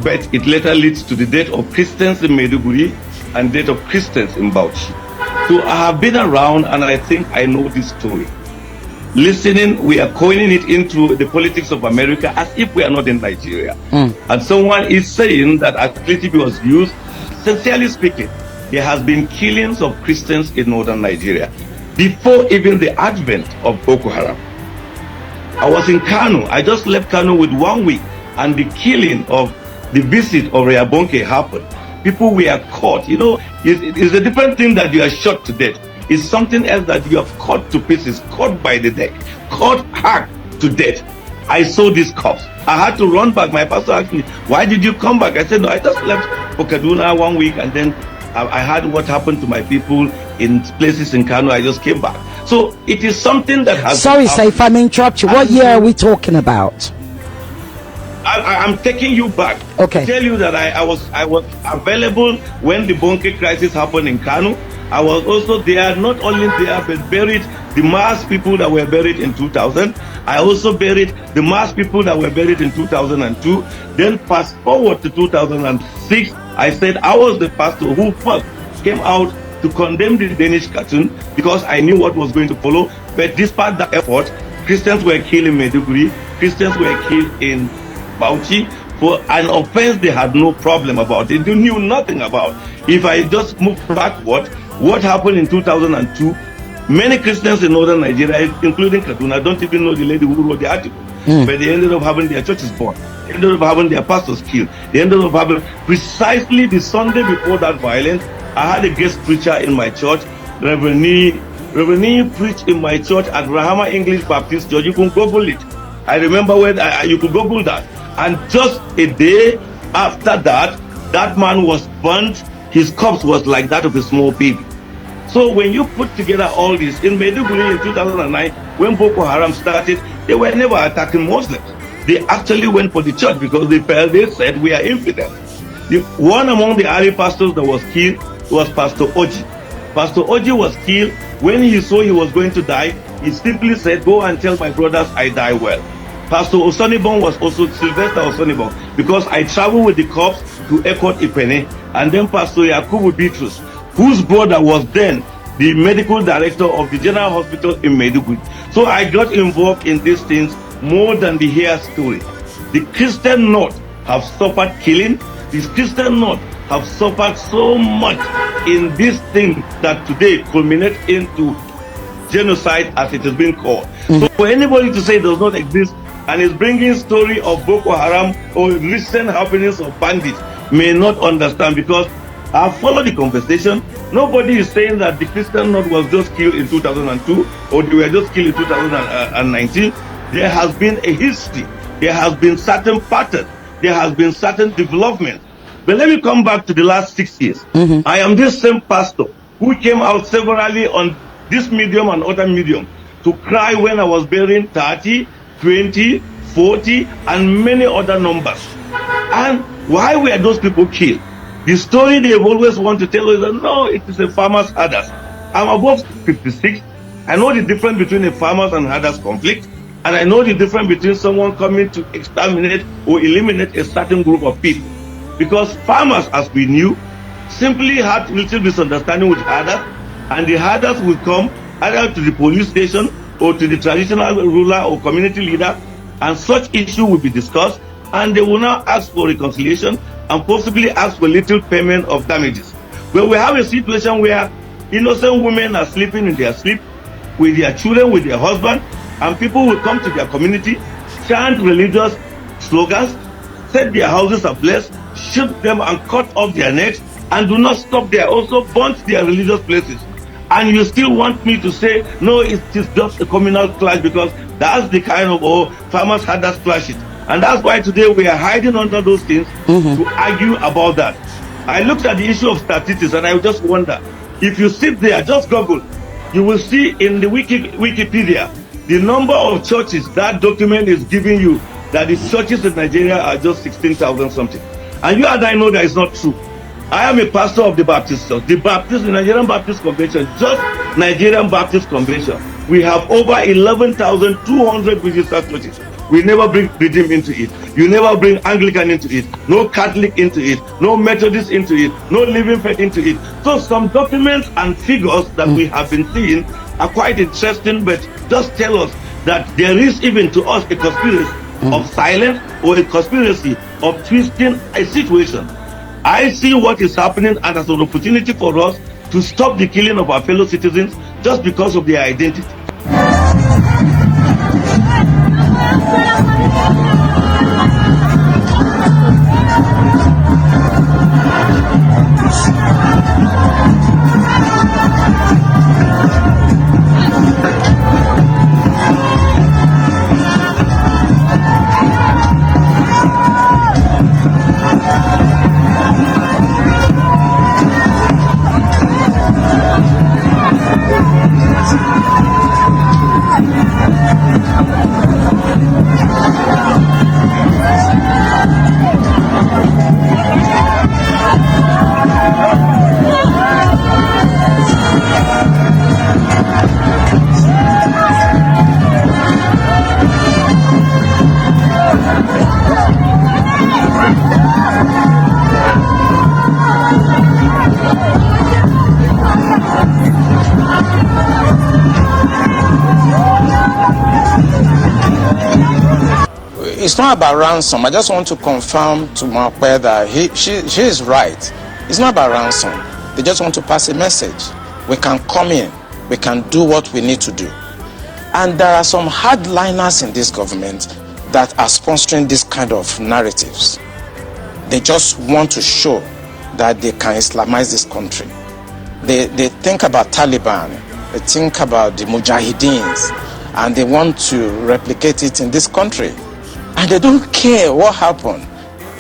but it later leads to the death of Christians in Maiduguri and death of Christians in Bauchi. So I have been around and I think I know this story. Listening, we are coining it into the politics of America as if we are not in Nigeria. And someone is saying that activity was used. Sincerely speaking, there has been killings of Christians in northern Nigeria before even the advent of Boko Haram. I was in Kano. I just left Kano with 1 week, and the killing of the visit of Reabonke happened. People were caught. You know, it's a different thing that you are shot to death. It's something else that you have cut to pieces, cut by the neck, cut hacked to death. I saw these cops. I had to run back. My pastor asked me, why did you come back? I said, no, I just left for Kaduna 1 week, and then I heard what happened to my people in places in Kano. I just came back. So it is something that has...
Sorry, sir, if I may interrupt you. What year are we talking about?
I'm taking you back.
Okay.
To tell you that I was available when the Bonke crisis happened in Kano. I was also there, not only there, but buried the mass people that were buried in 2000. I also buried the mass people that were buried in 2002. Then fast forward to 2006, I said I was the pastor who first came out to condemn the Danish cartoon because I knew what was going to follow. But despite that effort, Christians were killed in Maiduguri, Christians were killed in Bauchi for an offense they had no problem about. They knew nothing about. If I just move backward, what happened in 2002, many Christians in northern Nigeria, including Kaduna, don't even know the lady who wrote the article. But they ended up having their churches burned. They ended up having their pastors killed. They ended up having, precisely the Sunday before that violence, I had a guest preacher in my church, Reverend Nee preached in my church at Rahama English Baptist Church. You can Google it. I remember when you could Google that. And just a day after that, that man was burnt. His corpse was like that of a small baby. So when you put together all this, in Maiduguri in 2009, when Boko Haram started, they were never attacking Muslims. They actually went for the church because they said we are infidels. One among the early pastors that was killed was Pastor Oji. Pastor Oji was killed. When he saw he was going to die, he simply said, go and tell my brothers I die well. Pastor Osonibon was also Sylvester Osonibon, because I traveled with the corps to Ekot Ipene, and then Pastor Yakubu Bitrus, whose brother was then the medical director of the General Hospital in Maiduguri. So I got involved in these things more than the hair story. The Christian North have suffered killing. The Christian North have suffered so much in this thing that today culminates into genocide, as it has been called. So for anybody to say it does not exist and is bringing story of Boko Haram or recent happenings of bandits may not understand, because I followed the conversation. Nobody is saying that the Christian North was just killed in 2002 or they were just killed in 2019. There has been a history. There has been certain patterns. There has been certain development. But let me come back to the last 6 years. I am this same pastor who came out severally on this medium and other medium to cry when I was burying 30, 20, 40, and many other numbers. And why were those people killed? The story they always want to tell us is that no, it is a farmer's herders. I'm above 56. I know the difference between a farmer's and herders conflict, and I know the difference between someone coming to exterminate or eliminate a certain group of people. Because farmers, as we knew, simply had little misunderstanding with herders, and the herders would come either to the police station or to the traditional ruler or community leader, and such issue will be discussed, and they will now ask for reconciliation and possibly ask for little payment of damages. But we have a situation where innocent women are sleeping in their sleep with their children, with their husband, and people will come to their community, chant religious slogans, set their houses ablaze, shoot them and cut off their necks, and do not stop there, also burn their religious places. And you still want me to say, no, it is just a communal clash, because that's the kind of farmers had that clash it. And that's why today we are hiding under those things to argue about that. I looked at the issue of statistics and I just wonder, if you sit there, just Google, you will see in the Wikipedia, the number of churches that document is giving you that the churches in Nigeria are just 16,000 something. And you and I know that is not true. I am a pastor of the Baptist Church. The Nigerian Baptist Convention, just Nigerian Baptist Convention, we have over 11,200 registered churches. We never bring Redeem into it. You never bring Anglican into it. No Catholic into it. No Methodist into it. No Living Faith into it. So some documents and figures that we have been seeing are quite interesting, but just tell us that there is even to us a conspiracy of silence or a conspiracy of twisting a situation. I see what is happening and as an opportunity for us to stop the killing of our fellow citizens just because of their identity.
It's not about ransom. I just want to confirm to Mokwe that she is right. It's not about ransom. They just want to pass a message. We can come in. We can do what we need to do. And there are some hardliners in this government that are sponsoring this kind of narratives. They just want to show that they can Islamize this country. They think about Taliban. They think about the Mujahideens. And they want to replicate it in this country. And they don't care what happened.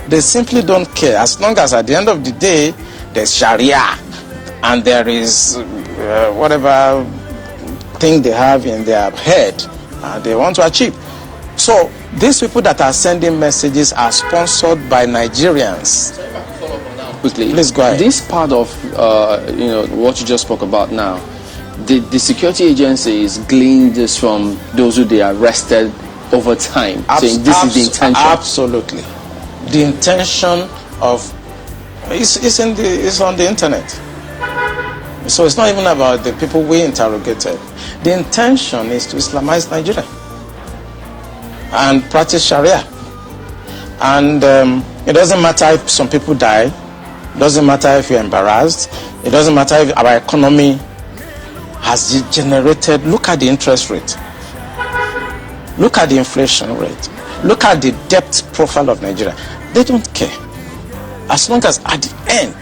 They simply don't care. As long as at the end of the day, there's Sharia and there is whatever thing they have in their head they want to achieve. So these people that are sending messages are sponsored by Nigerians.
Quickly,
please go ahead.
This part of what you just spoke about now, the security agencies gleaned this from those who they arrested over time, saying this is the intention.
Absolutely, the intention of it's on the internet. So it's not even about the people we interrogated. The intention is to Islamize Nigeria and practice Sharia. And it doesn't matter if some people die. It doesn't matter if you're embarrassed. It doesn't matter if our economy has degenerated. Look at the interest rate. Look at the inflation rate. Look at the debt profile of Nigeria. They don't care. As long as at the end,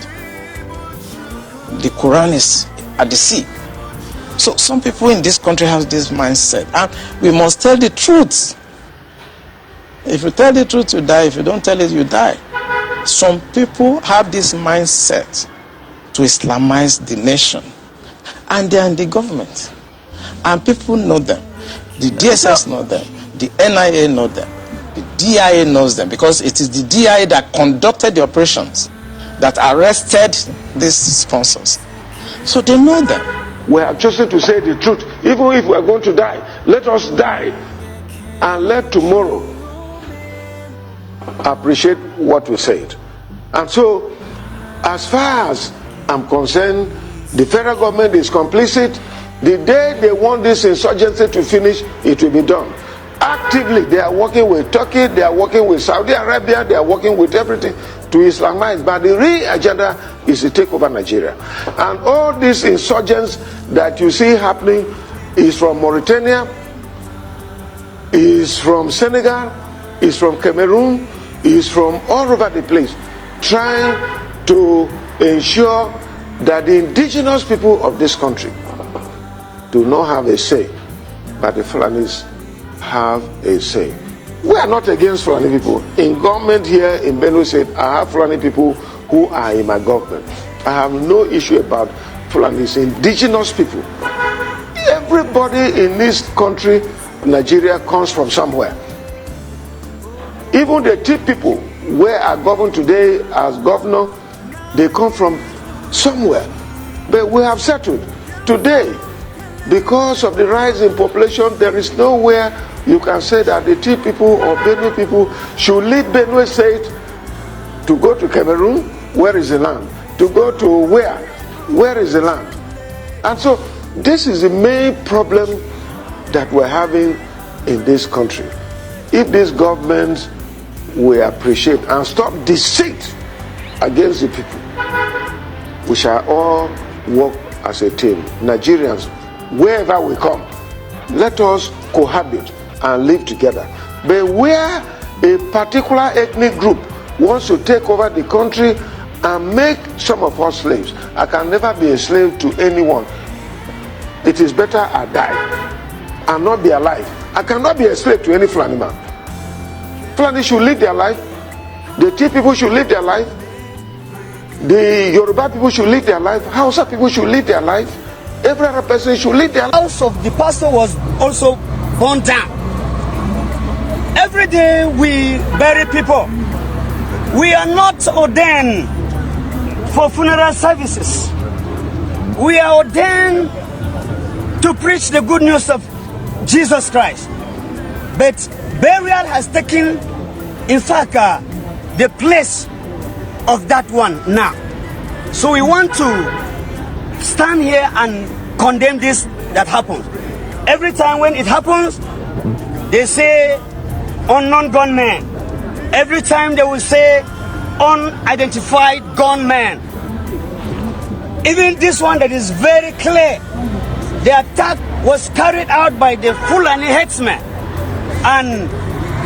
the Quran is at the sea. So some people in this country have this mindset. And we must tell the truth. If you tell the truth, you die. If you don't tell it, you die. Some people have this mindset to Islamize the nation. And they are in the government. And people know them. The DSS know them. The NIA know them. The DIA knows them because it is the DIA that conducted the operations that arrested these sponsors. So they know them.
We are chosen to say the truth. Even if we are going to die, let us die and let tomorrow appreciate what we said. And so, as far as I'm concerned, the federal government is complicit. The day they want this insurgency to finish, it will be done. Actively, they are working with Turkey, they are working with Saudi Arabia, they are working with everything to Islamize. But the real agenda is to take over Nigeria. And all these insurgents that you see happening is from Mauritania, is from Senegal, is from Cameroon, is from all over the place, trying to ensure that the indigenous people of this country do not have a say, but the Fulanis have a say. We are not against Fulani people. In government here in Benue State, I have Fulani people who are in my government. I have no issue about Fulanis, indigenous people. Everybody in this country, Nigeria, comes from somewhere. Even the Tiv people where I govern today as governor, they come from somewhere. But we have settled. Today, because of the rise in population, there is nowhere you can say that the Tiv people or Benue people should leave Benue State to go to Cameroon. Where is the land? To go to where? Where is the land? And so this is the main problem that we're having in this country. If this government will appreciate and stop deceit against the people, we shall all work as a team. Nigerians, wherever we come, let us cohabit and live together. But where a particular ethnic group wants to take over the country and make some of us slaves, I can never be a slave to anyone. It is better I die and not be alive. I cannot be a slave to any Fulani man. Fulani should live their life. The Tiv people should live their life. The Yoruba people should live their life. Hausa people should live their life. Every other person should live their life.
The house of the pastor was also burned down. Every day we bury people. We are not ordained for funeral services. We are ordained to preach the good news of Jesus Christ. But burial has taken, in fact, the place of that one now. So we want to stand here and condemn this that happened. Every time when it happens, they say unknown gunmen. Every time they will say unidentified gunmen. Even this one that is very clear, the attack was carried out by the Fulani headsmen. And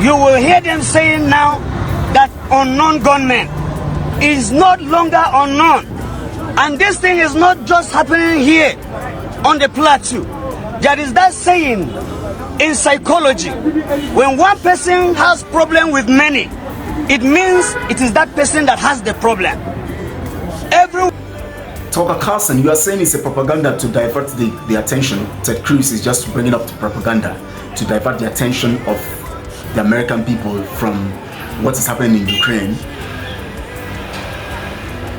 you will hear them saying now that unknown gunmen is not longer unknown. And this thing is not just happening here on the plateau. There is that saying in psychology, when one person has problem with many, it means it is that person that has the problem.
Talker Carlson, you are saying it's a propaganda to divert the attention. Ted Cruz is just bringing up the propaganda to divert the attention of the American people from what is happening in Ukraine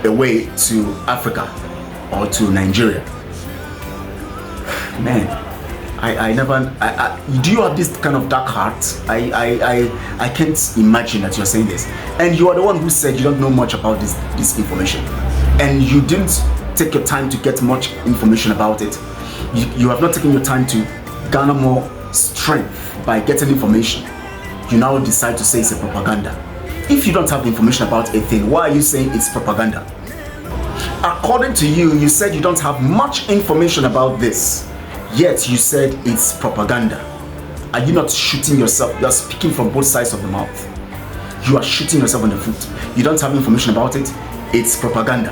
away to Africa or to Nigeria. Man, do you have this kind of dark heart? I can't imagine that you're saying this. And you are the one who said you don't know much about this information. And you didn't take your time to get much information about it. You have not taken your time to garner more strength by getting information. You now decide to say it's a propaganda. If you don't have information about a thing, why are you saying it's propaganda? According to you, you said you don't have much information about this, yet you said it's propaganda. Are you not shooting yourself? You are speaking from both sides of the mouth. You are shooting yourself in the foot. You don't have information about it, it's propaganda.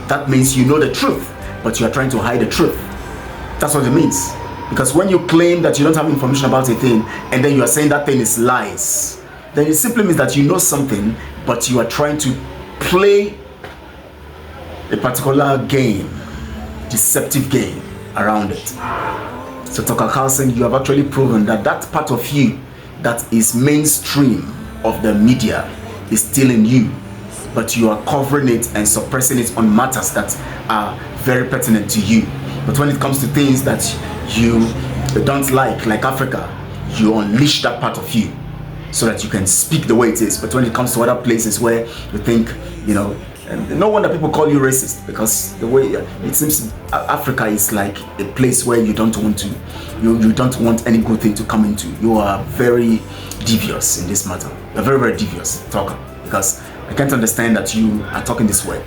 That means you know the truth, but you are trying to hide the truth. That's what it means. Because when you claim that you don't have information about a thing, and then you are saying that thing is lies, then it simply means that you know something, but you are trying to play a particular game, deceptive game around it. So Tucker Carlson, you have actually proven that that part of you that is mainstream of the media is still in you, but you are covering it and suppressing it on matters that are very pertinent to you. But when it comes to things that you don't like Africa, you unleash that part of you so that you can speak the way it is. But when it comes to other places where you think, you know, and no wonder people call you racist, because the way it seems Africa is like a place where you don't want to, you don't want any good thing to come into. You are very devious in this matter. You're very, very devious talker, because I can't understand that you are talking this way.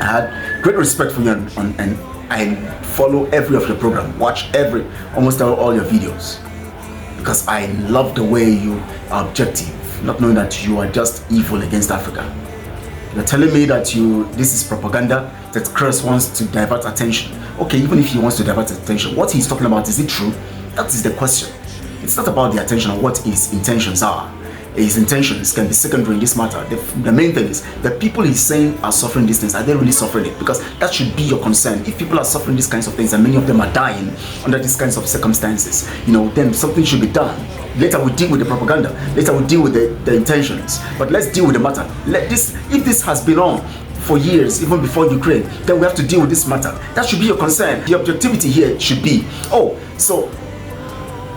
I had great respect for you and I follow every of your program, watch almost all your videos, because I love the way you are objective, not knowing that you are just evil against Africa. You're telling me that this is propaganda, that Chris wants to divert attention. Okay, even if he wants to divert attention, what he's talking about, is it true? That is the question. It's not about the attention or what his intentions are. His intentions can be secondary in this matter. The main thing is the people he's saying are suffering these things. Are they really suffering it? Because that should be your concern. If people are suffering these kinds of things and many of them are dying under these kinds of circumstances, you know, then something should be done. Later we deal with the propaganda. Later we deal with the intentions. But let's deal with the matter. If this has been on for years, even before Ukraine, then we have to deal with this matter. That should be your concern. The objectivity here should be, so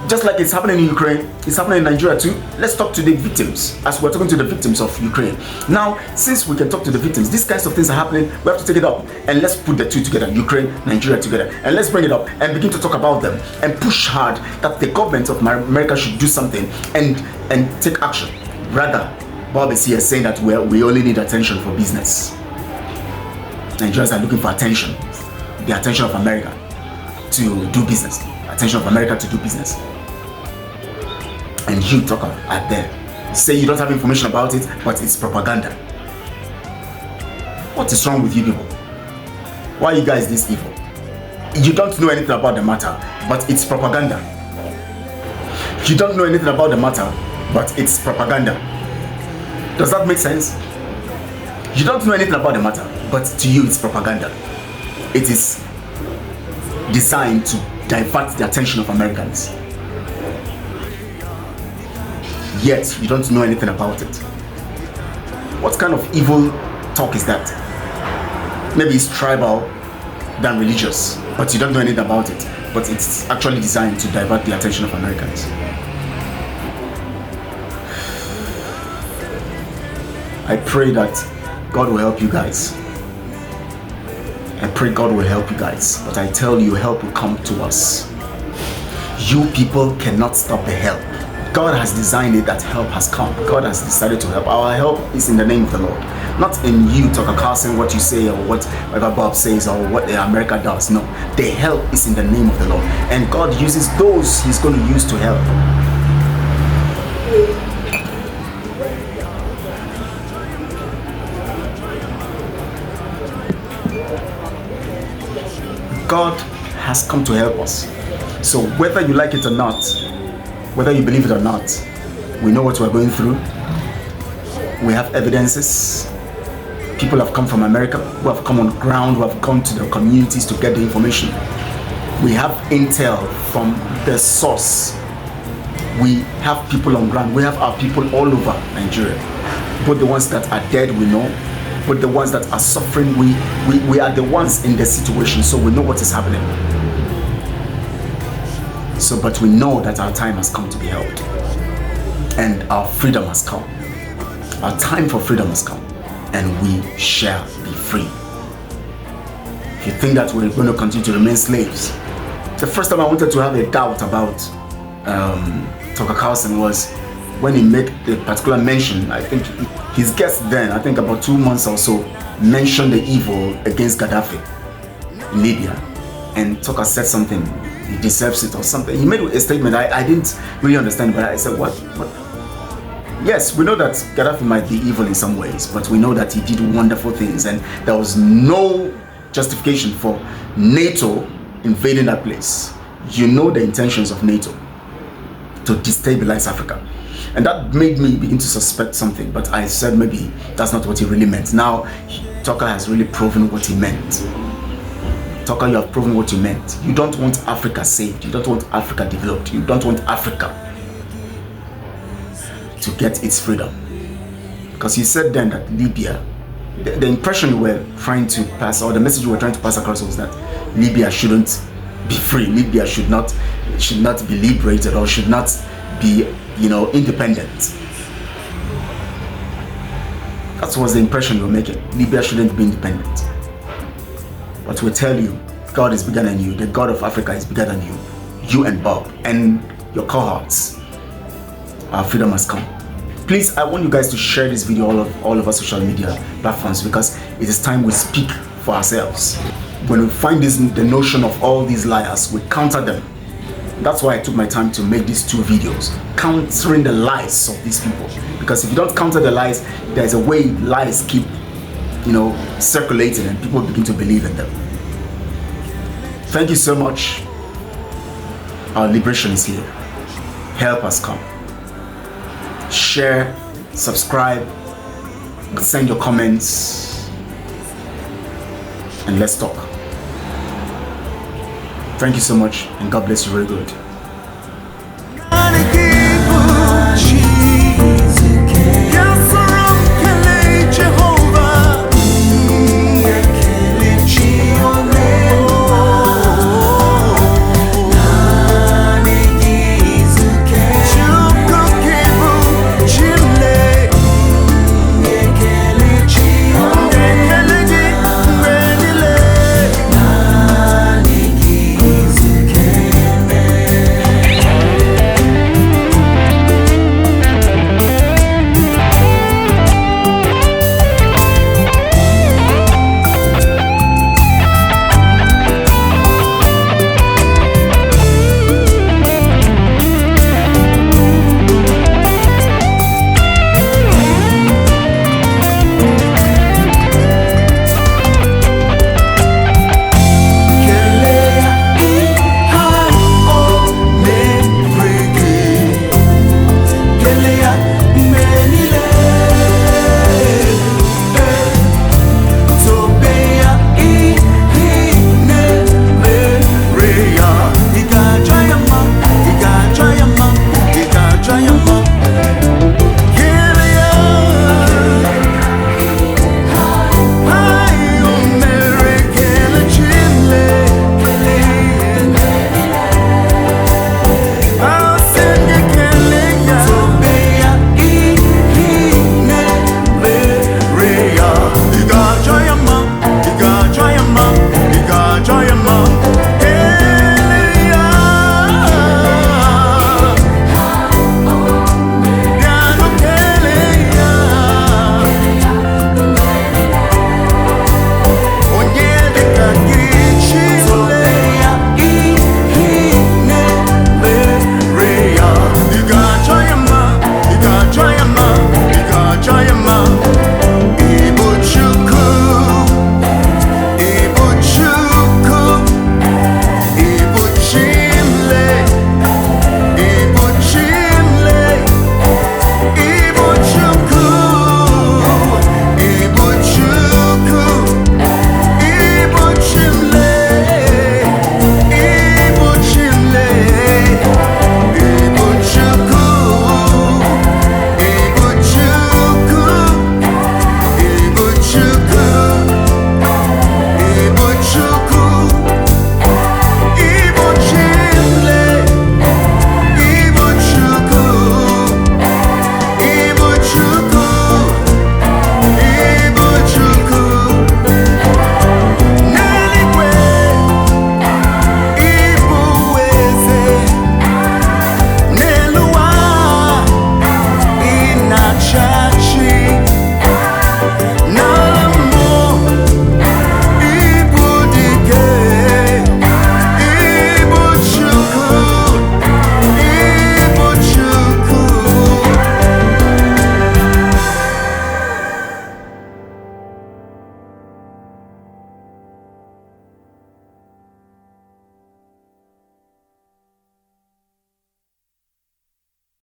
just like it's happening in Ukraine, it's happening in Nigeria too. Let's talk to the victims, as we're talking to the victims of Ukraine. Now, since we can talk to the victims, these kinds of things are happening, we have to take it up and let's put the two together, Ukraine, Nigeria together, and let's bring it up and begin to talk about them and push hard that the government of America should do something and take action. Rather, Bob is here saying that we only need attention for business. Nigerians are looking for attention, the attention of America to do business, attention of America to do business. And you, Tucker, are there. You say you don't have information about it, but it's propaganda. What is wrong with you people? Why are you guys this evil? You don't know anything about the matter, but it's propaganda. You don't know anything about the matter, but it's propaganda. Does that make sense? You don't know anything about the matter, but to you it's propaganda. It is designed to divert the attention of Americans. Yet you don't know anything about it. What kind of evil talk is that? Maybe it's tribal than religious, but you don't know anything about it. But it's actually designed to divert the attention of Americans. I pray that God will help you guys. I pray God will help you guys. But I tell you, help will come to us. You people cannot stop the help. God has designed it that help has come. God has decided to help. Our help is in the name of the Lord. Not in you, Tucker Carlson, what you say or whatever Bob says or what America does. No. The help is in the name of the Lord. And God uses those He's going to use to help. God has come to help us. So whether you like it or not, whether you believe it or not, we know what we're going through. We have evidences. People have come from America, who have come on ground, who have come to the communities to get the information. We have intel from the source. We have people on ground. We have our people all over Nigeria. Both the ones that are dead, we know. But the ones that are suffering, we are the ones in the situation, so we know what is happening. So, but we know that our time has come to be helped. And our freedom has come. Our time for freedom has come. And we shall be free. If you think that we're going to continue to remain slaves. The first time I wanted to have a doubt about Tucker Carlson was when he made the particular mention. I think his guest then, I think about 2 months or so, mentioned the evil against Gaddafi in Libya. And Tucker said something, he deserves it or something. He made a statement, I didn't really understand, but I said, what? Yes, we know that Gaddafi might be evil in some ways, but we know that he did wonderful things, and there was no justification for NATO invading that place. You know the intentions of NATO, to destabilize Africa. And that made me begin to suspect something, but I said maybe that's not what he really meant. Now, Tucker has really proven what he meant. Tucker, you have proven what you meant. You don't want Africa saved. You don't want Africa developed. You don't want Africa to get its freedom. Because you said then that Libya, the impression you were trying to pass, or the message you were trying to pass across, was that Libya shouldn't be free. Libya should not be liberated, or should not be, independent. That was the impression you were making. Libya shouldn't be independent. But we tell you, God is bigger than you. The God of Africa is bigger than you. You and Bob and your cohorts. Our freedom has come. Please, I want you guys to share this video all over social media platforms, because it is time we speak for ourselves. When we find the notion of all these liars, we counter them. That's why I took my time to make these 2 videos, countering the lies of these people. Because if you don't counter the lies, there's a way lies keep, circulating, and people begin to believe in them. Thank you so much. Our liberation is here. Help us come. Share, subscribe, send your comments, and let's talk. Thank you so much, and God bless you very good.